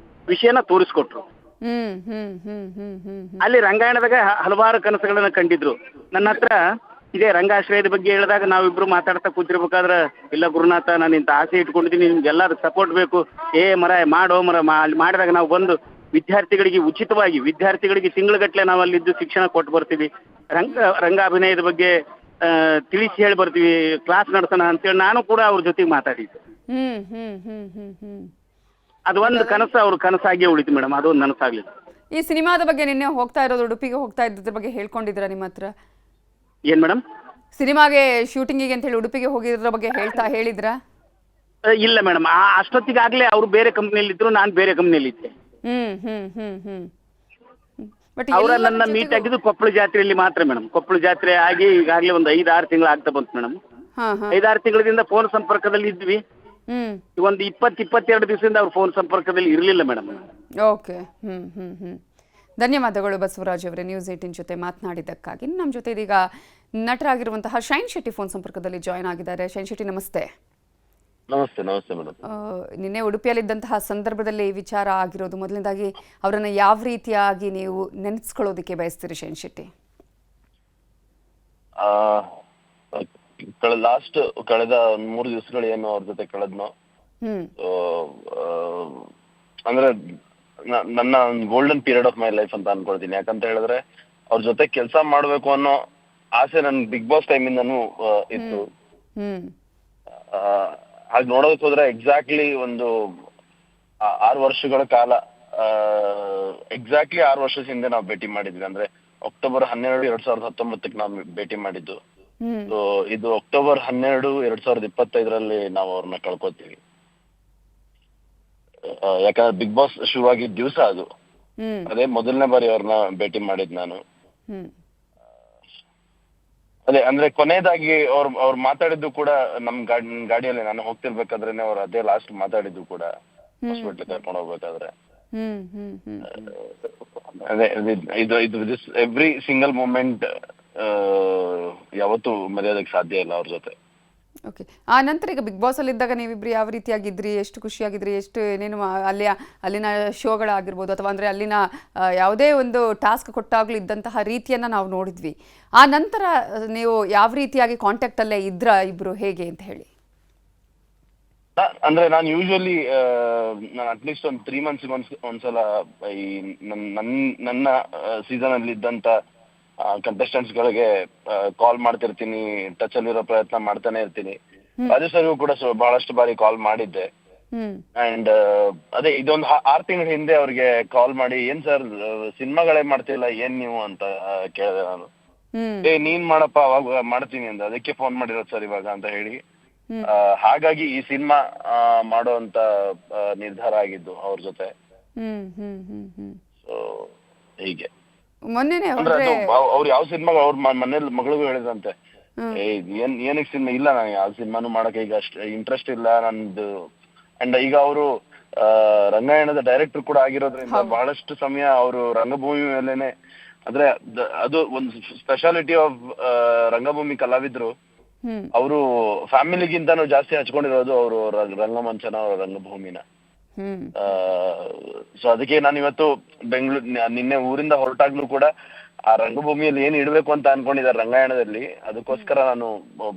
ವಿಷಯನ ತೋರಿಸ್ಕೊಟ್ರು. ಅಲ್ಲಿ ರಂಗಾಯಣದಾಗ ಹಲವಾರು ಕನಸುಗಳನ್ನ ಕಂಡಿದ್ರು. ನನ್ನ ಹತ್ರ ಇದೇ ರಂಗಾಶ್ರಯದ ಬಗ್ಗೆ ಹೇಳಿದಾಗ ನಾವಿಬ್ರು ಮಾತಾಡ್ತಾ ಕೂತಿರ್ಬೇಕಾದ್ರೆ, ಇಲ್ಲ ಗುರುನಾಥ, ನಾನು ಇಂಥ ಆಸೆ ಇಟ್ಕೊಂಡಿದ್ದೀನಿ, ನಿಮ್ಗೆಲ್ಲರೂ ಸಪೋರ್ಟ್ ಬೇಕು, ಮಾಡೋ ಅಲ್ಲಿ ಮಾಡಿದಾಗ ನಾವು ಬಂದು ವಿದ್ಯಾರ್ಥಿಗಳಿಗೆ ಉಚಿತವಾಗಿ ವಿದ್ಯಾರ್ಥಿಗಳಿಗೆ ತಿಂಗಳಗಟ್ಟಲೆ ನಾವು ಅಲ್ಲಿದ್ದು ಶಿಕ್ಷಣ ಕೊಟ್ಟು ಬರ್ತೀವಿ, ರಂಗಾಭಿನಯದ ಬಗ್ಗೆ ತಿಳಿಸಿ ಹೇಳಿ ಬರ್ತೀವಿ, ಕ್ಲಾಸ್ ನಡೆಸೋಣ ಅಂತೇಳಿ ನಾನು ಕೂಡ ಅವ್ರ ಜೊತೆಗೆ ಮಾತಾಡಿದ್ದೆ. ಅದು ಒಂದು ಕನಸು ಅವ್ರ ಕನಸಾಗಿ ಉಳಿತು ಮೇಡಮ್, ಅದೊಂದು ನನಸಾಗ್ಲಿಲ್ಲ. ಈ ಸಿನಿಮಾದ ಬಗ್ಗೆ ನಿನ್ನೆ ಹೋಗ್ತಾ ಇರೋದು, ಉಡುಪಿಗೆ ಹೋಗ್ತಾ ಇದ್ದ ಬಗ್ಗೆ ಹೇಳ್ಕೊಂಡಿದ್ರ ನಿಮ್ಮ ಹತ್ರ? ಏನ್ ಮೇಡಮ್? ಸಿನಿಮಾಗೆ ಶೂಟಿಂಗಿಗೆ ಅಂತ ಹೇಳಿ ಉಡುಪಿಗೆ ಹೋಗಿದ್ರ ಬಗ್ಗೆ ಹೇಳಿದ್ರ? ಇಲ್ಲ ಮೇಡಮ್, ಅಷ್ಟೊತ್ತಿಗಾಗ್ಲೇ ಅವ್ರು ಬೇರೆ ಕಂಪ್ನಿಯಲ್ಲಿ ಇದ್ರು, ನಾನು ಬೇರೆ ಕಂಪ್ನಿಯಲ್ಲಿ ಇದ್ದೆ. ಅವರ ನನ್ನ ಮೀಟ್ ಆಗಿದ್ದು ಕೊಪ್ಪಳ ಜಾತ್ರೆಯಲ್ಲಿ ಮಾತ್ರ ಮೇಡಮ್. ಕೊಪ್ಪಳ ಜಾತ್ರೆ ಆಗಿ ಈಗಾಗಲೇ ಒಂದು 5-6 ತಿಂಗಳು ಆಗ್ತಾ ಬಂತು ಮೇಡಮ್. 5-6 ತಿಂಗಳಿಂದ ಫೋನ್ ಸಂಪರ್ಕದಲ್ಲಿ ಇದ್ವಿ. ಒಂದು 20-22 ದಿವಸದಿಂದ ಅವ್ರ ಫೋನ್ ಸಂಪರ್ಕದಲ್ಲಿ ಇರಲಿಲ್ಲ ಮೇಡಮ್. ಓಕೆ. ಧನ್ಯವಾದಗಳು ಬಸವರಾಜ್ ಅವರೇ, ನ್ಯೂಸ್ 18 ಜೊತೆ ಮಾತನಾಡಿದ್ದಕ್ಕಾಗಿ. ನಮ್ಮ ಜೊತೆ ಇದೀಗ ನಟರಾಗಿರುವಂತಹ ಶೈನ್ ಶೆಟ್ಟಿ ಫೋನ್ ಸಂಪರ್ಕದಲ್ಲಿ ಜಾಯ್ನ್ ಆಗಿದ್ದಾರೆ. ಶೈನ್ ಶೆಟ್ಟಿ, ನಮಸ್ತೆ. ನಮಸ್ತೆ ಮೇಡಮ್. ನಿನ್ನೆ ಉಡುಪಿಯಲ್ಲಿದ್ದಂತಹ ಸಂದರ್ಭದಲ್ಲಿ ವಿಚಾರ ಆಗಿರೋದು, ಮೊದಲನೇದಾಗಿ ಅವರನ್ನು ಯಾವ ರೀತಿಯಾಗಿ ನೀವು ನೆನೆಸ್ಕೊಳ್ಳೋದಕ್ಕೆ ಬಯಸ್ತೀರಿ ಶೈನ್ ಶೆಟ್ಟಿ? ಕಳೆದ 3 ದಿವಸಗಳು ಏನು ಅವ್ರ ಜೊತೆ ಕಳೆದ್ನೋ, ಅಂದ್ರೆ ನನ್ನ golden period of my life ಅಂತ ಅನ್ಕೊಳ್ತೀನಿ. ಯಾಕಂತ ಹೇಳಿದ್ರೆ ಅವ್ರ ಜೊತೆ ಕೆಲಸ ಮಾಡ್ಬೇಕು ಅನ್ನೋ ಆಸೆ ನನ್ ಬಿಗ್ ಬಾಸ್ ಟೈಮ್ ಇಂದನೂ ಇತ್ತು. ಹಾಗೆ ನೋಡೋದಕ್ಕೆ ಹೋದ್ರೆ ಎಕ್ಸಾಕ್ಟ್ಲಿ ಒಂದು 6 ವರ್ಷಗಳ ಕಾಲ, ಎಕ್ಸಾಕ್ಟ್ಲಿ 6 ವರ್ಷದ ಹಿಂದೆ ನಾವು ಭೇಟಿ ಮಾಡಿದ್ವಿ. ಅಂದ್ರೆ ಅಕ್ಟೋಬರ್ 12, 2019 ನಾವು ಭೇಟಿ ಮಾಡಿದ್ದು. ಇದು ಅಕ್ಟೋಬರ್ 12, 2025 ನಾವು ಅವ್ರನ್ನ ಕಳ್ಕೊತೀವಿ. ಯಾಕಂದ್ರೆ ಬಿಗ್ ಬಾಸ್ ಶುರುವಾಗಿದ್ದ ದಿವಸ ಅದು. ಅದೇ ಮೊದಲನೇ ಬಾರಿ ಅವ್ರನ್ನ ಭೇಟಿ ಮಾಡಿದ್ ನಾನು. ಅದೇ ಅಂದ್ರೆ ಕೊನೆಯದಾಗಿ ಅವ್ರು ಮಾತಾಡಿದ್ದು ಕೂಡ ನಮ್ ಗಾಡಿಯಲ್ಲಿ ನಾನು ಹೋಗ್ತಿರ್ಬೇಕಾದ್ರೇನೆ ಅವ್ರು ಅದೇ ಲಾಸ್ಟ್ ಮಾತಾಡಿದ್ದು ಕೂಡ ಹಾಸ್ಪಿಟ್ಲ್ ಕರ್ಕೊಂಡು ಹೋಗ್ಬೇಕಾದ್ರೆ. ಅದೇ ಇದು ಎವ್ರಿ ಸಿಂಗಲ್ ಮೂಮೆಂಟ್ ಯಾವತ್ತೂ ಮರೆಯೋದಕ್ಕೆ ಸಾಧ್ಯ ಇಲ್ಲ ಅವ್ರ ಜೊತೆ. ಓಕೆ. ಆ ನಂತರ ಈಗ ಬಿಗ್ ಬಾಸ್ ಅಲ್ಲಿ ಇದ್ದಾಗ ನೀವಿಬ್ರು ಯಾವ ರೀತಿಯಾಗಿದ್ರಿ, ಎಷ್ಟು ಖುಷಿಯಾಗಿದ್ರಿ, ಎಷ್ಟು ಏನೇನು ಅಲ್ಲಿನ ಶೋಗಳಾಗಿರ್ಬೋದು, ಅಥವಾ ಅಂದರೆ ಅಲ್ಲಿನ ಯಾವುದೇ ಒಂದು ಟಾಸ್ಕ್ ಕೊಟ್ಟಾಗಲೂ ಇದ್ದಂತಹ ರೀತಿಯನ್ನು ನಾವು ನೋಡಿದ್ವಿ. ಆ ನಂತರ ನೀವು ಯಾವ ರೀತಿಯಾಗಿ ಕಾಂಟ್ಯಾಕ್ಟಲ್ಲೇ ಇದ್ರ ಇಬ್ರು, ಹೇಗೆ ಅಂತ ಹೇಳಿ? ಅಂದ್ರೆ ನಾನು ಯೂಶುವಲಿ ನಾನು ಅಟ್ಲೀಸ್ಟ್ ಒಂದು 3 ಮಂತ್ಸ್ ಒಂದ್ಸಲ ಈ ನನ್ನ ಸೀಸನ್ ಅಲ್ಲಿ ಇದ್ದಂತ ಕಂಟೆಸ್ಟೆಂಟ್ಸ್ ಗಳಿಗೆ ಕಾಲ್ ಮಾಡ್ತಿರ್ತೀನಿ, ಟಚ್ ಅಲ್ಲಿರೋ ಪ್ರಯತ್ನ ಮಾಡ್ತಾನೆ ಇರ್ತೀನಿ. ರಾಜು ಸರ್ಗೂ ಕೂಡ ಬಹಳಷ್ಟು ಬಾರಿ ಕಾಲ್ ಮಾಡಿದ್ದೆ. ಅಂಡ್ ಅದೇ ಇದೊಂದು 6 ತಿಂಗಳ ಹಿಂದೆ ಅವ್ರಿಗೆ ಕಾಲ್ ಮಾಡಿ, ಏನ್ ಸರ್ ಸಿನಿಮಾಗಳೇ ಮಾಡ್ತಿಲ್ಲ ಏನ್ ನೀವು ಅಂತ ಕೇಳಿದೆ ನಾನು. ನೀನ್ ಮಾಡಪ್ಪ ಅವಾಗ ಮಾಡ್ತೀನಿ ಅಂತ, ಅದಕ್ಕೆ ಫೋನ್ ಮಾಡಿರೋದು ಸರ್ ಇವಾಗ ಅಂತ ಹೇಳಿ. ಹಾಗಾಗಿ ಈ ಸಿನಿಮಾ ಮಾಡುವಂತ ನಿರ್ಧಾರ ಆಗಿದ್ದು ಅವ್ರ ಜೊತೆ. ಸೊ ಹೀಗೆ ಅವ್ರು ಯಾವ ಸಿನಿಮಾ ಅವ್ರ ಮನೇಲಿ ಮಗಳಿಗೂ ಹೇಳಿದಂತೆ, ಏನಕ್ಕೆ ಸಿನಿಮಾ ಇಲ್ಲ, ನಾನು ಯಾವ ಸಿನಿಮಾನು ಮಾಡಕ್ಕೆ ಈಗ ಅಷ್ಟು ಇಂಟ್ರೆಸ್ಟ್ ಇಲ್ಲ ನಂದು. ಅಂಡ್ ಈಗ ಅವರು ರಂಗಾಯಣದ ಡೈರೆಕ್ಟರ್ ಕೂಡ ಆಗಿರೋದ್ರಿಂದ ಬಹಳಷ್ಟು ಸಮಯ ಅವರು ರಂಗಭೂಮಿ ಮೇಲೆನೆ, ಅಂದ್ರೆ ಅದು ಒಂದು ಸ್ಪೆಷಾಲಿಟಿ ಆಫ್ ರಂಗಭೂಮಿ ಕಲಾವಿದ್ರು. ಅವರು ಫ್ಯಾಮಿಲಿಗಿಂತಾನು ಜಾಸ್ತಿ ಹಚ್ಕೊಂಡಿರೋದು ಅವರು ರಂಗಮಂಚನ, ರಂಗಭೂಮಿನ. ಸೊ ಅದಕ್ಕೆ ನಾನು ಇವತ್ತು ನಿನ್ನೆ ಊರಿಂದ ಹೊರಟಾಗ್ಲೂ ಕೂಡ ಆ ರಂಗಭೂಮಿಯಲ್ಲಿ ಏನ್ ಇಡ್ಬೇಕು ಅಂತ ಅನ್ಕೊಂಡಿದ್ದಾರೆ ರಂಗಾಯಣದಲ್ಲಿ, ಅದಕ್ಕೋಸ್ಕರ ನಾನು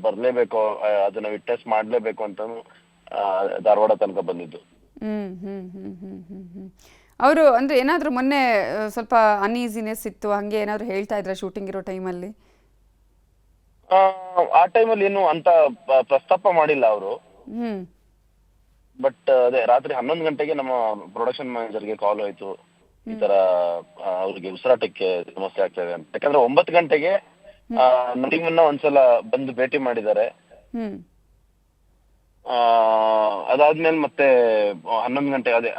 ಬರ್ಲೇಬೇಕು, ಅದನ್ನ ವಿಟ್ನೆಸ್ ಮಾಡ್ಲೇಬೇಕು ಅಂತಾನು ಧಾರವಾಡ ತನಕ ಬಂದಿದ್ದು. ಅವರು ಅಂದ್ರೆ ಏನಾದ್ರು ಮೊನ್ನೆ ಸ್ವಲ್ಪ ಅನ್ಈಸಿನೆಸ್ ಇತ್ತು ಹಂಗೆ ಏನಾದ್ರು ಹೇಳ್ತಾ ಇದ್ರ ಶೂಟಿಂಗ್ ಇರೋ ಟೈಮಲ್ಲಿ? ಆ ಟೈಮಲ್ಲಿ ಏನು ಅಂತ ಪ್ರಸ್ತಾಪ ಮಾಡಿಲ್ಲ ಅವರು. ಬಟ್ ಅದೇ ರಾತ್ರಿ 11 ಗಂಟೆಗೆ ನಮ್ಮ ಪ್ರೊಡಕ್ಷನ್ ಮ್ಯಾನೇಜರ್ಗೆ ಕಾಲ್ ಹೋಯ್ತು, ಈ ತರ ಅವ್ರಿಗೆ ಉಸಿರಾಟಕ್ಕೆ ಸಮಸ್ಯೆ ಆಗ್ತಾ ಇದೆ ಅಂತ. ಯಾಕಂದ್ರೆ 9 ಗಂಟೆಗೆ ನಮ್ಮನ್ನ ಒಂದ್ಸಲ ಬಂದು ಭೇಟಿ ಮಾಡಿದ್ದಾರೆ. ಅದಾದ್ಮೇಲೆ ಮತ್ತೆ 11 ಗಂಟೆ, ಅದೇ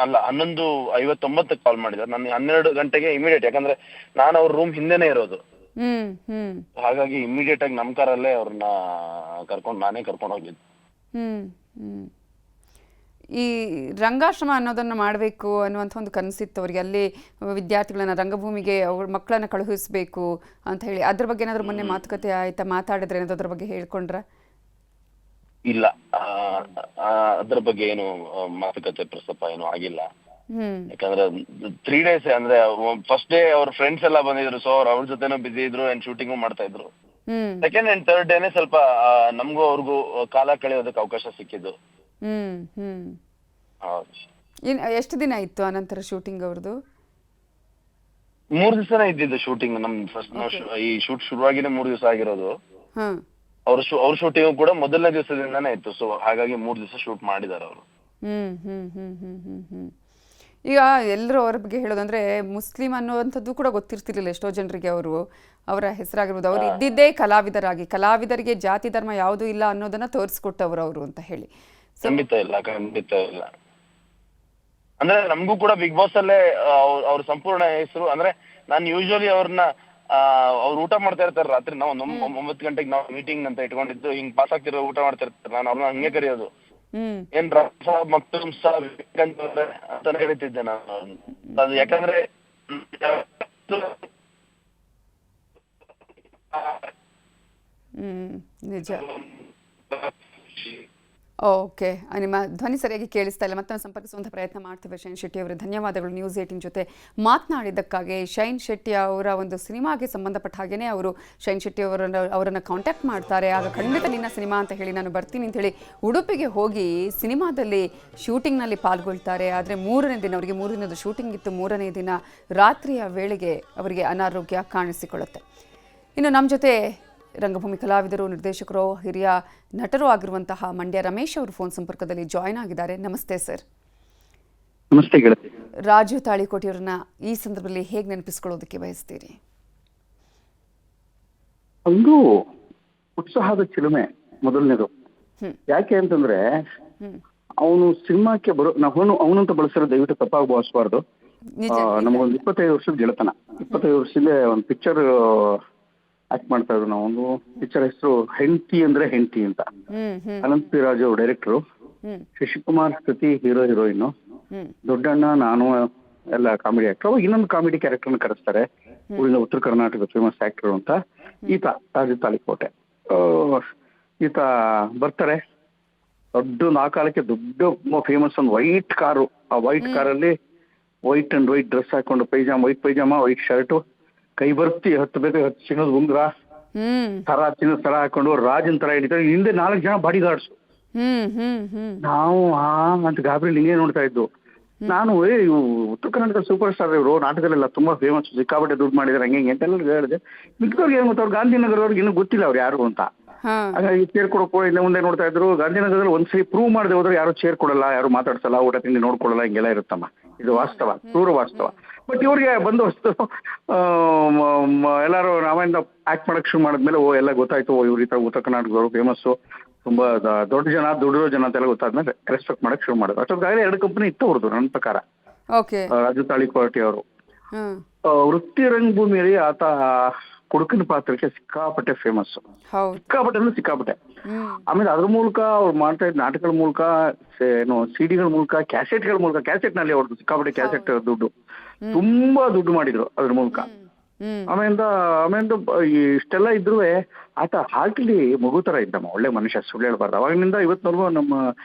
11:59 ಕಾಲ್ ಮಾಡಿದ್ದಾರೆ. ನಾನು 12 ಗಂಟೆಗೆ ಇಮಿಡಿಯೇಟ್, ಯಾಕಂದ್ರೆ ನಾನು ಅವ್ರ ರೂಮ್ ಹಿಂದೆನೆ ಇರೋದು, ಹಾಗಾಗಿ ಇಮಿಡಿಯೇಟ್ ಆಗಿ ನಮ್ ಕಾರಲ್ಲೇ ಅವ್ರನ್ನ ನಾನೇ ಕರ್ಕೊಂಡು ಹೋಗಿದ್ದು. ಈ ರಂಗಾಶ್ರಮ ಅನ್ನೋದನ್ನ ಮಾಡಬೇಕು ಅನ್ನುವಂಥ ಒಂದು ಕನಸಿತ್ತು ಅವರಿಗೆ, ಅಲ್ಲಿ ವಿದ್ಯಾರ್ಥಿಗಳನ್ನ ರಂಗಭೂಮಿಗೆ ಅವ್ರ ಮಕ್ಕಳನ್ನ ಕಳುಹಿಸ್ಬೇಕು ಅಂತ ಹೇಳಿ. ಅದ್ರ ಬಗ್ಗೆ ಏನಾದ್ರು ಮೊನ್ನೆ ಮಾತುಕತೆ ಆಯ್ತಾ, ಮಾತಾಡಿದ್ರೆ ಏನಾದ್ರು ಅದ್ರ ಬಗ್ಗೆ ಹೇಳ್ಕೊಂಡ್ರ? ಇಲ್ಲ, ಅದ್ರ ಬಗ್ಗೆ ಏನು ಮಾತುಕತೆ ಪ್ರಸ್ತಾಪ ಏನು ಆಗಿಲ್ಲ. ಯಾಕಂದ್ರೆ 3 days ಅಂದ್ರೆ ಫಸ್ಟ್ ಡೇ ಅವ್ರ ಫ್ರೆಂಡ್ಸ್ ಎಲ್ಲ ಬಂದಿದ್ರು, ಸೊ ಅವ್ರ ಜೊತೆನೂ ಬಿಸಿ ಇದ್ರು, ಅಂಡ್ ಶೂಟಿಂಗು ಮಾಡ್ತಾ ಇದ್ರು. ಸೆಕೆಂಡ್ ಅಂಡ್ ಥರ್ಡ್ ಡೇನೆ ಸ್ವಲ್ಪ ನಮಗೂ ಅವ್ರಿಗೂ ಕಾಲ ಕಳೆಯೋದಕ್ಕೆ ಅವಕಾಶ ಸಿಕ್ಕಿದ್ದು. ಎಷ್ಟು ದಿನ ಇತ್ತು ಅನಂತರ ಶೂಟಿಂಗ್ ಅವ್ರದ್ದು? 3 ದಿವಸನೇ ಇದ್ದಿದ್ದು ಶೂಟಿಂಗ್. ನಮ್ ಫಸ್ಟ್ ಈ ಶೂಟ್ ಶುರುವಾಗಿನೇ 3 ದಿವಸ ಆಗಿರೋದು. ಅವ್ರ ಶೂಟಿಂಗ್ ಕೂಡ ಮೊದಲನೇ ದಿವಸದಿಂದಾನೇ ಇತ್ತು. ಸೊ ಹಾಗಾಗಿ 3 ದಿವಸ ಶೂಟ್ ಮಾಡಿದ್ದಾರೆ ಅವರು. ಈಗ ಎಲ್ಲರೂ ಅವ್ರ ಬಗ್ಗೆ ಹೇಳೋದಂದ್ರೆ ಮುಸ್ಲಿಂ ಅನ್ನುವಂಥದ್ದು ಕೂಡ ಗೊತ್ತಿರ್ತಿರ್ಲಿಲ್ಲ ಎಷ್ಟೋ ಜನರಿಗೆ. ಅವರ ಹೆಸರಾಗಿರ್ಬೋದು, ಅವ್ರು ಇದ್ದಿದ್ದೇ ಕಲಾವಿದರಾಗಿ, ಕಲಾವಿದರಿಗೆ ಜಾತಿ ಧರ್ಮ ಯಾವುದೂ ಇಲ್ಲ ಅನ್ನೋದನ್ನ ತೋರಿಸ್ಕೊಟ್ಟವ್ರು ಅವರು ಅಂತ ಹೇಳಿ. ಖಂಡಿತ ಇಲ್ಲ. ಅಂದ್ರೆ ನಮಗೂ ಕೂಡ ಬಿಗ್ ಬಾಸ್ ಅಲ್ಲೇ ಅವ್ರ ಸಂಪೂರ್ಣ ಹೆಸರು, ಅಂದ್ರೆ ನಾನು ಯೂಶುವಲಿ ಅವ್ರನ್ನ ಅವ್ರು ಊಟ ಮಾಡ್ತಾ ಇರ್ತಾರೆ ರಾತ್ರಿ, ನಾವು 9 ಗಂಟೆಗೆ ನಾವು ಮೀಟಿಂಗ್ ಅಂತ ಇಟ್ಕೊಂಡಿದ್ದು, ಹಿಂಗ್ ಪಾಸ್ ಆಗ್ತಿರೋ ಊಟ ಮಾಡ್ತಾ ಇರ್ತಾರೆ, ನಾನು ಅವ್ರನ್ನ ಹಂಗೆ ಕರೆಯೋದು, ಏನ್ ಸಾಬ್ ಮಕ್ತೂಮ್ ಸಾಬ್ ಅಂತ ಹೇಳ್ತಿದ್ದೆ ನಾನು. ಅದು ಯಾಕಂದ್ರೆ ನಿಜ. ಓಕೆ, ನಿಮ್ಮ ಧ್ವನಿ ಸರಿಯಾಗಿ ಕೇಳಿಸ್ತಾ ಇಲ್ಲ, ಮತ್ತೊಮ್ಮೆ ಸಂಪರ್ಕಿಸುವಂಥ ಪ್ರಯತ್ನ ಮಾಡ್ತೇವೆ. ಶೈನ್ ಶೆಟ್ಟಿ ಅವರು ಧನ್ಯವಾದಗಳು ನ್ಯೂಸ್ 18 ಜೊತೆ ಮಾತನಾಡಿದ್ದಕ್ಕಾಗಿ. ಶೈನ್ ಶೆಟ್ಟಿ ಅವರ ಒಂದು ಸಿನಿಮಾಗೆ ಸಂಬಂಧಪಟ್ಟ ಹಾಗೆಯೇ ಅವರು ಶೈನ್ ಶೆಟ್ಟಿ ಅವರನ್ನು ಕಾಂಟ್ಯಾಕ್ಟ್ ಮಾಡ್ತಾರೆ. ಆಗ ಖಂಡಿತ ನಿನ್ನ ಸಿನಿಮಾ ಅಂತ ಹೇಳಿ ನಾನು ಬರ್ತೀನಿ ಅಂತೇಳಿ ಉಡುಪಿಗೆ ಹೋಗಿ ಸಿನಿಮಾದಲ್ಲಿ ಶೂಟಿಂಗ್ನಲ್ಲಿ ಪಾಲ್ಗೊಳ್ತಾರೆ. ಆದರೆ 3ನೇ ದಿನ, ಅವರಿಗೆ 3 ದಿನದ ಶೂಟಿಂಗ್ ಇತ್ತು, 3ನೇ ದಿನ ರಾತ್ರಿಯ ವೇಳೆಗೆ ಅವರಿಗೆ ಅನಾರೋಗ್ಯ ಕಾಣಿಸಿಕೊಳ್ಳುತ್ತೆ. ಇನ್ನು ನಮ್ಮ ಜೊತೆ ರಂಗಭೂಮಿ ಕಲಾವಿದರು, ನಿರ್ದೇಶಕರು, ಹಿರಿಯ ನಟರು ಆಗಿರುವಂತಹ ಮಂಡ್ಯ ರಮೇಶ್ ಅವರು ಫೋನ್ ಸಂಪರ್ಕದಲ್ಲಿ ಜಾಯ್ನ್ ಆಗಿದ್ದಾರೆ. ನಮಸ್ತೆ ಸರ್. ನಮಸ್ತೆ ಗೆಳತಿ. ರಾಜು ತಾಳಿಕೋಟೆಯವರನ್ನ ಈ ಸಂದರ್ಭದಲ್ಲಿ ಹೇಗೆ ನೆನಪಿಸ್ಕೊಳ್ಳೋದಕ್ಕೆ ಬಯಸ್ತೀರಿ? ಒಂದು ಉತ್ಸಾಹದ ಚಿಲುಮೆ ಮೊದಲನೇದು. ಯಾಕೆ ಅಂತಂದ್ರೆ ಅವನು ಸಿನಿಮಾಕ್ಕೆ ಅವನಂತ ಬಳಸಿರೋ ದಯವಿಟ್ಟು ತಪ್ಪಾಗಿ ಭಾವಿಸಬಾರ್ದು. ನಮಗೊಂದು 25 ವರ್ಷದ ಗೆಳತನ. 25 ವರ್ಷದಿಂದ ಒಂದು ಪಿಕ್ಚರ್ ಆಕ್ಟ್ ಮಾಡ್ತಾ ಇದ್ರು ನಾವು. ಒಂದು ಪಿಕ್ಚರ್ ಹೆಸರು ಹೆಂಡತಿ ಅಂದ್ರೆ ಹೆಂಡತಿ ಅಂತ. ಅನಂತ್ ಪಿ ರಾಜು ಡೈರೆಕ್ಟ್ರು, ಶಶಿಕುಮಾರ್ ಕೃತಿ ಹೀರೋಯಿನ್, ದೊಡ್ಡಣ್ಣ, ನಾನು ಎಲ್ಲ ಕಾಮಿಡಿ ಆಕ್ಟರ್. ಅವಾಗ ಇನ್ನೊಂದು ಕಾಮಿಡಿ ಕ್ಯಾರೆಕ್ಟರ್ನ ಕರೆಸ್ತಾರೆ, ಊರಿನ ಉತ್ತರ ಕರ್ನಾಟಕದ ಫೇಮಸ್ ಆಕ್ಟರ್ ಅಂತ, ಈತ ರಾಜು ತಾಳಿಕೋಟೆ. ಈತ ಬರ್ತಾರೆ, ದೊಡ್ಡ ಆ ಕಾಲಕ್ಕೆ ದೊಡ್ಡ ಫೇಮಸ್ ಒಂದು ವೈಟ್ ಕಾರು. ಆ ವೈಟ್ ಕಾರಲ್ಲಿ ವೈಟ್ ಅಂಡ್ ವೈಟ್ ಡ್ರೆಸ್ ಹಾಕೊಂಡು, ವೈಟ್ ಪೈಜಾಮ, ವೈಟ್ ಶರ್ಟು, ಕೈ ಬರ್ತಿ 10 ಚಿನ್ನದ ಉಂಗ್ರ, ಚಿನ್ನದ ಸರ ಹಾಕೊಂಡು ರಾಜನ್ ತರ ಹಿಡಿತಾರೆ. ಹಿಂದೆ 4 ಜನ ಬಾಡಿ ಗಾರ್ಡ್ಸ್. ನಾವು ಅಂತ ಗಾಬರಿ ಹಿಂಗೆ ನೋಡ್ತಾ ಇದ್ದು. ನಾನು ಇವು ಉತ್ತರ ಕರ್ನಾಟಕ ಸೂಪರ್ ಸ್ಟಾರ್ ಇವರು ನಾಟಕದಲ್ಲೆಲ್ಲ ತುಂಬಾ ಫೇಮಸ್, ಸಿಕ್ಕಾಪಟ್ಟೆ ದುಡ್ಡು ಮಾಡಿದಾರೆ ಹಂಗೆ ಅಂತೆಲ್ಲ ಹೇಳಿದೆ. ಮಿಕ್ಕವ್ರಿಗೆ ಏನು ಗೊತ್ತ, ಅವ್ರು ಗಾಂಧಿನಗರವ್ರಿಗೆ ಇನ್ನೂ ಗೊತ್ತಿಲ್ಲ ಅವ್ರು ಯಾರು ಅಂತ. ಹಾಗಾಗಿ ಚೇರ್ ಕೊಡೋಕೆ ಇಲ್ಲ ಮುಂದೆ ನೋಡ್ತಾ ಇದ್ರು. ಗಾಂಧಿನಗರದಲ್ಲಿ ಒಂದ್ಸರಿ ಪ್ರೂವ್ ಮಾಡದೆ ಹೋದ್ರೆ ಯಾರು ಚೇರ್ ಕೊಡಲ್ಲ, ಯಾರು ಮಾತಾಡ್ಸಲ್ಲ, ಊಟ ತಿಂಡಿ ನೋಡ್ಕೊಳ್ಳಲ್ಲ, ಹಿಂಗೆಲ್ಲ ಇರುತ್ತಮ್ಮ. ಇದು ವಾಸ್ತವ, ಕ್ರೂರ ವಾಸ್ತವ. ಬಟ್ ಇವ್ರಿಗೆ ಬಂದು ವಸ್ತು ಎಲ್ಲಾರು ನಾವಿಂದ ಆಕ್ಟ್ ಮಾಡಕ್ ಶುರು ಮಾಡಿದ್ಮೇಲೆ ಎಲ್ಲ ಗೊತ್ತಾಯ್ತು, ಇವ್ರ ಈ ತರ ಉತ್ತರ ಕರ್ನಾಟಕದವರು ಫೇಮಸ್, ತುಂಬಾ ದೊಡ್ಡ ಜನ, ದುಡಿರೋ ಜನ ಅಂತೆಲ್ಲ ಗೊತ್ತಾದ್ಮೇಲೆ ರೆಸ್ಪೆಕ್ಟ್ ಮಾಡಕ್ ಶುರು ಮಾಡಿದ್ರು. ಅಷ್ಟೊತ್ತಿಗಾಗಲೇ 2 ಕಂಪನಿ ಇತ್ತು ಅವ್ರದ್ದು ನನ್ನ ಪ್ರಕಾರ. ರಾಜು ತಾಳಿಕೋಟೆ ಅವರು ವೃತ್ತಿ ರಂಗಭೂಮಿಯಲ್ಲಿ ಆತ ಕುಡುಕನ ಪಾತ್ರಕ್ಕೆ ಸಿಕ್ಕಾಪಟ್ಟೆ ಫೇಮಸ್, ಸಿಕ್ಕಾಪಟ್ಟೆ ಅಂದ್ರೆ ಸಿಕ್ಕಾಪಟ್ಟೆ. ಆಮೇಲೆ ಅದ್ರ ಮೂಲಕ ಅವ್ರು ಮಾಡ್ತಾ ಇದ್ದ ನಾಟಕಗಳ ಮೂಲಕ, ಏನು ಸಿಡಿಗಳ ಮೂಲಕ, ಕ್ಯಾಸೆಟ್ಗಳ ಮೂಲಕ, ಕ್ಯಾಸೆಟ್ ನಲ್ಲಿ ಅವ್ರದ್ದು ಸಿಕ್ಕಾಪಟ್ಟೆ ಕ್ಯಾಸೆಟ್ ದುಡ್ಡು, ತುಂಬಾ ದುಡ್ಡು ಮಾಡಿದ್ರು ಅದ್ರ ಮೂಲಕ. ಆಮೇಲೆ ಇಷ್ಟೆಲ್ಲ ಇದ್ರು ಆತ ಹಾರ್ಟ್ಲಿ ಮಗು ತರ ಇದ್ದಮ್ಮ, ಒಳ್ಳೆ ಮನುಷ್ಯ, ಸುಳ್ಳು ಹೇಳ್ಬಾರ್ದು. ಅವಾಗಿನಿಂದ ಇವತ್ತಿನವರೆಗೂ ನಮ್ಮ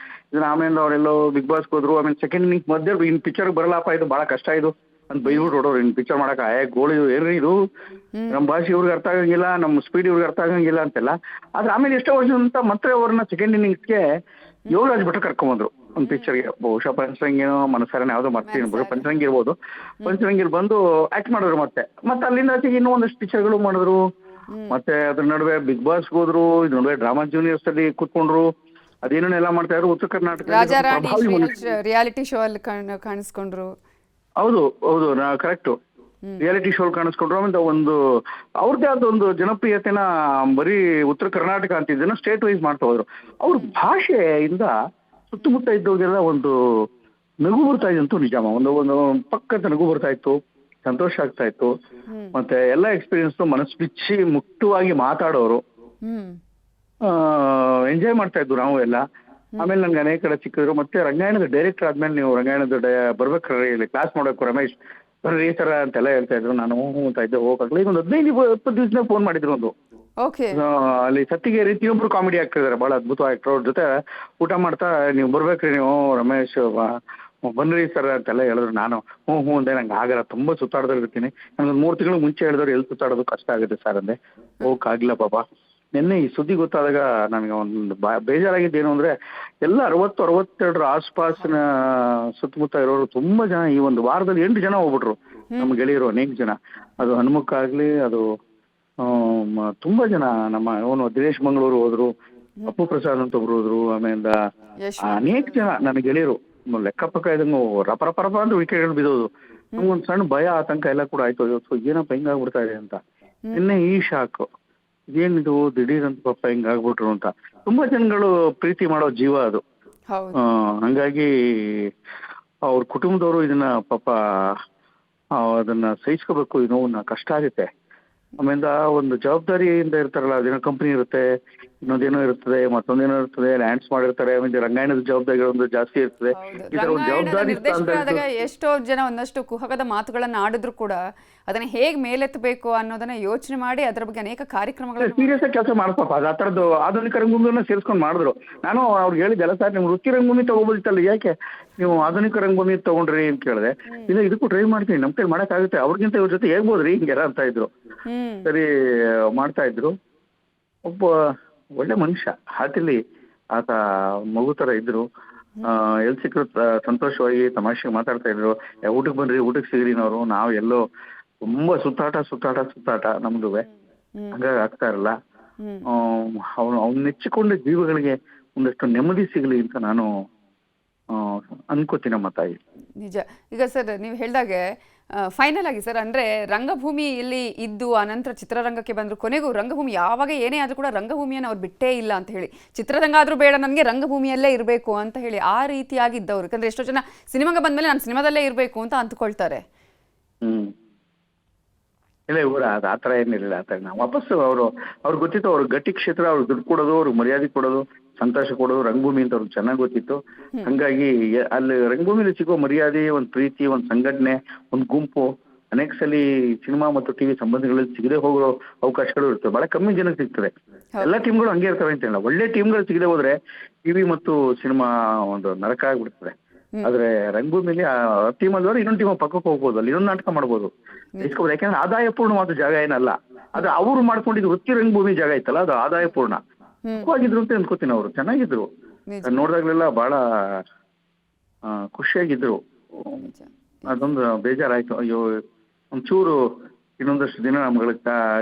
ಇದನ್ನ. ಆಮೇಲೆ ಅವರೆಲ್ಲೋ ಬಿಗ್ ಬಾಸ್ ಹೋದ್ರು. ಆಮೇಲೆ ಸೆಕೆಂಡ್ ಇನ್ನಿಂಗ್ ಮಧ್ಯೆ ಇನ್ ಪಿಕ್ಚರ್ ಬರಲ್ಲಪ್ಪ, ಇದು ಬಹಳ ಕಷ್ಟ ಇದು ಅಂತ ಬೈಬಿಟ್ಟು ಹೊಡೋರು. ಇನ್ ಪಿಕ್ಚರ್ ಮಾಡಕ್ ಗೋಳಿ ಏನ್ರಿ ಇದು, ನಮ್ಮ ಭಾಷೆ ಇವ್ರಿಗೆ ಅರ್ಥ ಆಗಂಗಿಲ್ಲ, ನಮ್ಮ ಸ್ಪೀಡ್ ಇವ್ರಿಗೆ ಅರ್ಥ ಆಗಂಗಿಲ್ಲ ಅಂತೆಲ್ಲ. ಆದ್ರೆ ಆಮೇಲೆ ಎಷ್ಟೋ ವರ್ಷ ಅಂತ ಮತ್ತೆ ಅವ್ರನ್ನ ಸೆಕೆಂಡ್ ಇನ್ನಿಂಗ್ಸ್ಗೆ ಯೋಗರಾಜ್ ಭಟ್ರು ಕರ್ಕೊಂಬಂದ್ರು ಒಂದು ಪಿಕ್ಚರ್ಗೆ. ಬಹುಶಃ ಪಂಚರಂಗಿನೋ ಮನಸ್ಸರನ್ನ ಯಾವ್ದೋ ಮಾಡ್ತೀನಿ, ಪಂಚರಂಗಿ ಇರ್ಬೋದು. ಪಂಚರಂಗಿಲ್ ಬಂದು ಆಕ್ಟ್ ಮಾಡಿದ್ರು. ಮತ್ತೆ ಅಲ್ಲಿಂದ ಆಚೆಗೆ ಇನ್ನೂ ಒಂದಷ್ಟು ಪಿಕ್ಚರ್ಗಳು ಮಾಡಿದ್ರು. ಮತ್ತೆ ಅದ್ರ ನಡುವೆ ಬಿಗ್ ಬಾಸ್ ಹೋದ್ರು, ಇದ್ರ ನಡುವೆ ಡ್ರಾಮಾ ಜೂನಿಯರ್ಸ್ ಅಲ್ಲಿ ಕೂತ್ಕೊಂಡ್ರು. ಅದೇನೆಲ್ಲ ಮಾಡ್ತಾ ಇದ್ರು. ಉತ್ತರ ಕರ್ನಾಟಕ ರಿಯಾಲಿಟಿ ಶೋ ಅಲ್ಲಿ ಕಾಣಿಸ್ಕೊಂಡ್ರು. ಹೌದು ಕರೆಕ್ಟು, ರಿಯಾಲಿಟಿ ಶೋ ಕಾಣಿಸ್ಕೊಂಡ್ರು. ಆಮೇಲೆ ಒಂದು ಅವ್ರದ್ದೇ ಆದ ಒಂದು ಜನಪ್ರಿಯತೆನ ಬರೀ ಉತ್ತರ ಕರ್ನಾಟಕ ಅಂತಿದ್ದನ್ನ ಸ್ಟೇಟ್ ವೈಸ್ ಮಾಡ್ತಾ ಹೋದ್ರು. ಅವ್ರ ಭಾಷೆಯಿಂದ ಸುತ್ತಮುತ್ತ ಇದ್ದವ್ರಿಗೆಲ್ಲ ಒಂದು ನಗು ಬರ್ತಾ ಇದ್ದಂತೂ ನಿಜಾಮ. ಒಂದು ಪಕ್ಕದ ನಗು ಬರ್ತಾ ಇತ್ತು, ಸಂತೋಷ ಆಗ್ತಾ ಇತ್ತು. ಮತ್ತೆ ಎಲ್ಲ ಎಕ್ಸ್ಪೀರಿಯನ್ಸ್ ಮನಸ್ಸು ಬಿಚ್ಚಿ ಮುಕ್ತವಾಗಿ ಮಾತಾಡೋರು, ಎಂಜಾಯ್ ಮಾಡ್ತಾ ಇದ್ವು ನಾವು ಎಲ್ಲ. ಆಮೇಲೆ ನನ್ಗೆ ಅನೇಕ ಕಡೆ ಸಿಕ್ಕಿದ್ರು. ಮತ್ತೆ ರಂಗಾಯಣದ ಡೈರೆಕ್ಟರ್ ಆದ್ಮೇಲೆ ನೀವು ರಂಗಾಯಣದ ಬರ್ಬೇಕಾದ್ರೆ ಇಲ್ಲಿ ಕ್ಲಾಸ್ ಮಾಡೋಕೆ ರಮೇಶ್ ಬರ್ರಿ ಈ ತರ ಅಂತೆಲ್ಲ ಹೇಳ್ತಾ ಇದ್ರು. ನಾನು ಅಂತ ಇದ್ದೆ, ಹೋಗಕ್ಕಾಗಲಿ. ಈಗ ಒಂದು 15-20 ದಿವಸ ಫೋನ್ ಮಾಡಿದ್ರು. ಒಂದು ಅಲ್ಲಿ ಸತ್ತಿಗೇರಿ ಒಬ್ರು ಕಾಮಿಡಿ ಆಕ್ಟರ್ ಇದಾರೆ, ಬಹಳ ಅದ್ಭುತ ಆಕ್ಟರ್. ಅವ್ರ ಜೊತೆ ಊಟ ಮಾಡ್ತಾ ನೀವು ಬರ್ಬೇಕ್ರಿ ನೀವು ರಮೇಶ್ ಬನ್ರಿ ಸರ್ ಅಂತೆಲ್ಲ ಹೇಳಿದ್ರು. ನಾನು ಹ್ಞೂ ಅಂದೆ. ನಂಗೆ ಆಗಲ್ಲ, ತುಂಬಾ ಸುತ್ತಾಡೋದಿರ್ತೀನಿ. ನನಗೊಂದು 3 ತಿಂಗಳು ಮುಂಚೆ ಹೇಳಿದವ್ರು ಎಲ್ಲಿ ಸುತ್ತಾಡೋದು ಕಷ್ಟ ಆಗುತ್ತೆ ಸರ್ ಅಂದೆ. ಹೋಗಕ್ಕಾಗಿಲ್ಲ ಪಾಪ. ನಿನ್ನೆ ಈ ಸುದ್ದಿ ಗೊತ್ತಾದಾಗ ನನಗೆ ಒಂದು ಬೇಜಾರಾಗಿದ್ದೇನು ಅಂದ್ರೆ, ಎಲ್ಲ 60-62 ಆಸ್ಪಾಸಿನ ಸುತ್ತಮುತ್ತ ಇರೋರು ತುಂಬಾ ಜನ ಈ ಒಂದು ವಾರದಲ್ಲಿ 8 ಜನ ಹೋಗ್ಬಿಟ್ರು. ನಮ್ಮ ಗೆಳೆಯರು ಅನೇಕ ಜನ. ಅದು ಹನುಮಕ್ಕ ಆಗ್ಲಿ, ಅದು ತುಂಬಾ ಜನ ನಮ್ಮ ಅವನು ದಿನೇಶ್ ಮಂಗಳೂರು ಹೋದ್ರು, ಅಪ್ಪು ಪ್ರಸಾದ್ ಅಂತ ಒಬ್ರು ಹೋದ್ರು. ಆಮೇಲೆ ಅನೇಕ ಜನ ನನ್ನ ಗೆಳೆಯರು ಲೆಕ್ಕ ಪಕ್ಕ ಇದಂಗ ರಪರಪರಪ ಅಂತ ವಿಕೆಟ್ಗಳು ಬಿದ್ದೋದು. ನಮ್ಗೊಂದು ಸಣ್ಣ ಭಯ ಆತಂಕ ಎಲ್ಲ ಕೂಡ ಆಯ್ತು. ಏನಪ್ಪ ಹಿಂಗಾಗ್ಬಿಡ್ತಾ ಇದೆ ಅಂತ. ನಿನ್ನೆ ಈ ಶಾಕ್, ಏನಿದು ದಿಢೀರ್ ಅಂತ ಪಾಪ ಹಿಂಗಾಗ್ಬಿಟ್ರು ಅಂತ. ತುಂಬಾ ಜನಗಳು ಪ್ರೀತಿ ಮಾಡೋ ಜೀವ ಅದು. ಹಂಗಾಗಿ ಅವ್ರ ಕುಟುಂಬದವರು ಇದನ್ನ ಪಾಪ ಅದನ್ನ ಸಹಿಸ್ಕೋಬೇಕು. ಈ ನೋವನ್ನ ಕಷ್ಟ ಆಗುತ್ತೆ. ಆಮೇಲೆ ಒಂದು ಜವಾಬ್ದಾರಿಯಿಂದ ಇರ್ತಾರಲ್ಲ, ಅದೇನೋ ಕಂಪ್ನಿ ಇರುತ್ತೆ, ಇನ್ನೊಂದೇನೋ ಇರ್ತದೆ, ಮತ್ತೊಂದೇನೋ ಇರ್ತದೆ, ಲ್ಯಾಂಡ್ಸ್ ಮಾಡಿರ್ತಾರೆ. ಆಮೇಲೆ ರಂಗಾಯಣದ ಜವಾಬ್ದಾರಿಗಳು ಜಾಸ್ತಿ ಇರ್ತದೆ. ಈ ತರ ಒಂದು ಜವಾಬ್ದಾರಿ ಎಷ್ಟೋ ಜನ ಒಂದಷ್ಟು ಕುಹಕದ ಮಾತುಗಳನ್ನ ಆಡಿದ್ರು ಕೂಡ ಅದನ್ನ ಹೇಗ್ ಮೇಲೆತ್ತಬೇಕು ಅನ್ನೋದನ್ನ ಯೋಚನೆ ಮಾಡಿ ಅದರ ಬಗ್ಗೆ ಅನೇಕ ಕಾರ್ಯಕ್ರಮಗಳು ಸೀರಿಯಸ್ ಆಗಿ ಕೆಲಸ ಮಾಡ್ತಪ್ಪ. ಆ ತರದ್ದು ಆಧುನಿಕ ರಂಗಭೂಮಿಯನ್ನ ಸೇರಿಸ್ಕೊಂಡು ಮಾಡಿದ್ರು. ನಾನು ಅವ್ರಿಗೆ ಹೇಳಿದ್ದೆಲ್ಲ, ಸರ್ ನೀವು ವೃತ್ತಿ ರಂಗಭೂಮಿ ತಗೋಬೋದಿತ್ತಲ್ಲ, ಯಾಕೆ ನೀವು ಆಧುನಿಕ ರಂಗಭೂಮಿ ತಗೊಂಡ್ರಿ ಅಂತ ಕೇಳಿದೆ. ಇಲ್ಲ, ಇದಕ್ಕೂ ಟ್ರೈ ಮಾಡ್ತೀನಿ, ನಮ್ ಕೈ ಮಾಡಕ್ಕಾಗುತ್ತೆ, ಅವ್ರಿಗಿಂತ ಇವ್ರ ಜೊತೆ ಹೇಳ್ಬೋದ್ರಿ ಹಿಂಗೆಲ್ಲ ಅಂತ ಇದ್ರು. ಸರಿ ಮಾಡ್ತಾ ಇದ್ರು. ಒಬ್ಬ ಒಳ್ಳೆ ಮನುಷ್ಯ, ಹಾರ್ಟಿಲಿ ಆತ ಮಗು ತರ ಇದ್ರು. ಎಲ್ ಸಿಕ್ಕರು ಸಂತೋಷವಾಗಿ ತಮಾಷೆ ಮಾತಾಡ್ತಾ ಇದ್ರು. ಊಟಕ್ಕೆ ಬನ್ರಿ, ಊಟಕ್ಕೆ ಸಿಗ್ರಿನವ್ರು. ನಾವು ಎಲ್ಲೋ ತುಂಬಾ ಸುತ್ತಾಟ ನಮ್ದುವೆ, ಹಂಗಾಗಿ ಆಗ್ತಾ ಇರಲ್ಲ. ಅವ್ನು ನೆಚ್ಚಿಕೊಂಡ ಜೀವಗಳಿಗೆ ಒಂದಷ್ಟು ನೆಮ್ಮದಿ ಸಿಗಲಿ ಅಂತ ನಾನು ಅನ್ಕೋತೀನಮ್ಮ ತಾಯಿ. ನಿಜ. ಈಗ ಸರ್ ನೀವು ಹೇಳ್ದಾಗೆ ಫೈನಲ್ ಆಗಿ ಸರ್, ಅಂದ್ರೆ ರಂಗಭೂಮಿಯಲ್ಲಿ ಇದ್ದು ಆನಂತರ ಚಿತ್ರರಂಗಕ್ಕೆ ಬಂದ್ರು, ಕೊನೆಗೂ ರಂಗಭೂಮಿ ಯಾವಾಗ ಏನೇ ಆದ್ರೂ ಕೂಡ ರಂಗಭೂಮಿಯನ್ನು ಅವ್ರು ಬಿಟ್ಟೇ ಇಲ್ಲ ಅಂತ ಹೇಳಿ, ಚಿತ್ರರಂಗ ಆದ್ರೂ ಬೇಡ ನನಗೆ ರಂಗಭೂಮಿಯಲ್ಲೇ ಇರಬೇಕು ಅಂತ ಹೇಳಿ ಆ ರೀತಿಯಾಗಿದ್ದವ್ರು. ಯಾಕಂದ್ರೆ ಎಷ್ಟೋ ಜನ ಸಿನಿಮಾಗೆ ಬಂದ್ಮೇಲೆ ನಾನು ಸಿನಿಮಾದಲ್ಲೇ ಇರಬೇಕು ಅಂತ ಅಂದ್ಕೊಳ್ತಾರೆ. ಇಲ್ಲ, ಇವ್ರು ಆ ಥರ ಏನಿರಲಿಲ್ಲ. ಆ ಥರ ನಾವು ವಾಪಸ್ಸು ಅವ್ರಿಗೆ ಗೊತ್ತಿತ್ತು, ಅವ್ರಿಗೆ ಗಟ್ಟಿ ಕ್ಷೇತ್ರ, ಅವ್ರಿಗೆ ದುಡ್ಡು ಕೊಡೋದು, ಅವ್ರಿಗೆ ಮರ್ಯಾದೆ ಕೊಡೋದು, ಸಂತೋಷ ಕೊಡೋದು ರಂಗಭೂಮಿ ಅಂತ ಅವ್ರಿಗೆ ಚೆನ್ನಾಗಿ ಗೊತ್ತಿತ್ತು. ಹಂಗಾಗಿ ಅಲ್ಲಿ ರಂಗಭೂಮಿಲಿ ಸಿಗೋ ಮರ್ಯಾದೆ, ಒಂದು ಪ್ರೀತಿ, ಒಂದು ಸಂಘಟನೆ, ಒಂದು ಗುಂಪು ಅನೇಕ ಸಲ ಸಿನಿಮಾ ಮತ್ತು ಟಿವಿ ಸಂಬಂಧಗಳಲ್ಲಿ ಸಿಗದೆ ಹೋಗೋ ಅವಕಾಶಗಳು ಇರ್ತವೆ. ಬಹಳ ಕಮ್ಮಿ ಜನಕ್ಕೆ ಸಿಗ್ತದೆ. ಎಲ್ಲ ಟೀಮ್ಗಳು ಹಂಗೆ ಇರ್ತವೆ ಅಂತ ಹೇಳಲ್ಲ. ಒಳ್ಳೆ ಟೀಮ್ಗಳು ಸಿಗದೆ ಹೋದ್ರೆ ಟಿವಿ ಮತ್ತು ಸಿನಿಮಾ ಒಂದು ನರಕ ಆಗ್ಬಿಡ್ತದೆ. ಆದ್ರೆ ರಂಗಭೂಮಿಲಿ ಆ ಟೀಮ್ ಅಲ್ದವ್ರು ಇನ್ನೊಂದು ಟೀಮ್ ಪಕ್ಕಕ್ಕೆ ಹೋಗ್ಬೋದು, ಅಲ್ಲಿ ಇನ್ನೊಂದು ನಾಟಕ ಮಾಡ್ಬೋದು, ಇಸ್ಕೋಬೋದು. ಯಾಕಂದ್ರೆ ಆದಾಯ ಪೂರ್ಣವಾದ ಜಾಗ ಏನಲ್ಲ ಅದು. ಅವ್ರು ಮಾಡ್ಕೊಂಡಿದ್ದು ವೃತ್ತಿ ರಂಗಭೂಮಿ ಜಾಗ ಇತ್ತಲ್ಲ, ಅದು ಆದಾಯ ಪೂರ್ಣ ಸುಖವಾಗಿದ್ರು ಅಂತ ಅನ್ಕೋತೀನಿ. ಅವರು ಚೆನ್ನಾಗಿದ್ರು, ನೋಡಿದಾಗ್ಲೆಲ್ಲ ಬಹಳ ಖುಷಿಯಾಗಿದ್ರು. ಅದೊಂದು ಬೇಜಾರಾಯ್ತು. ಅಯ್ಯೋ, ಒಂಚೂರು ಇನ್ನೊಂದಷ್ಟು ದಿನ ನಮ್ಗಳ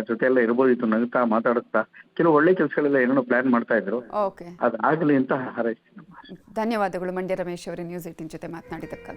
ಜೊತೆ ಎಲ್ಲ ಇರ್ಬೋದಿತ್ತು, ನಗುತ್ತಾ ಮಾತಾಡುತ್ತಾ. ಕೆಲವು ಒಳ್ಳೆ ಕೆಲಸಗಳೆಲ್ಲ ಏನೇನೋ ಪ್ಲಾನ್ ಮಾಡ್ತಾ ಇದ್ರು, ಓಕೆ, ಅದಾಗಲಿ ಅಂತ ಹಾರೈಸ್ತೀನಿ. ಧನ್ಯವಾದಗಳು ಮಂಡ್ಯ ರಮೇಶ್ ಅವರೇ ನ್ಯೂಸ್ 18 ಜೊತೆ ಮಾತನಾಡಿದ್ದಕ್ಕಾಗಿ.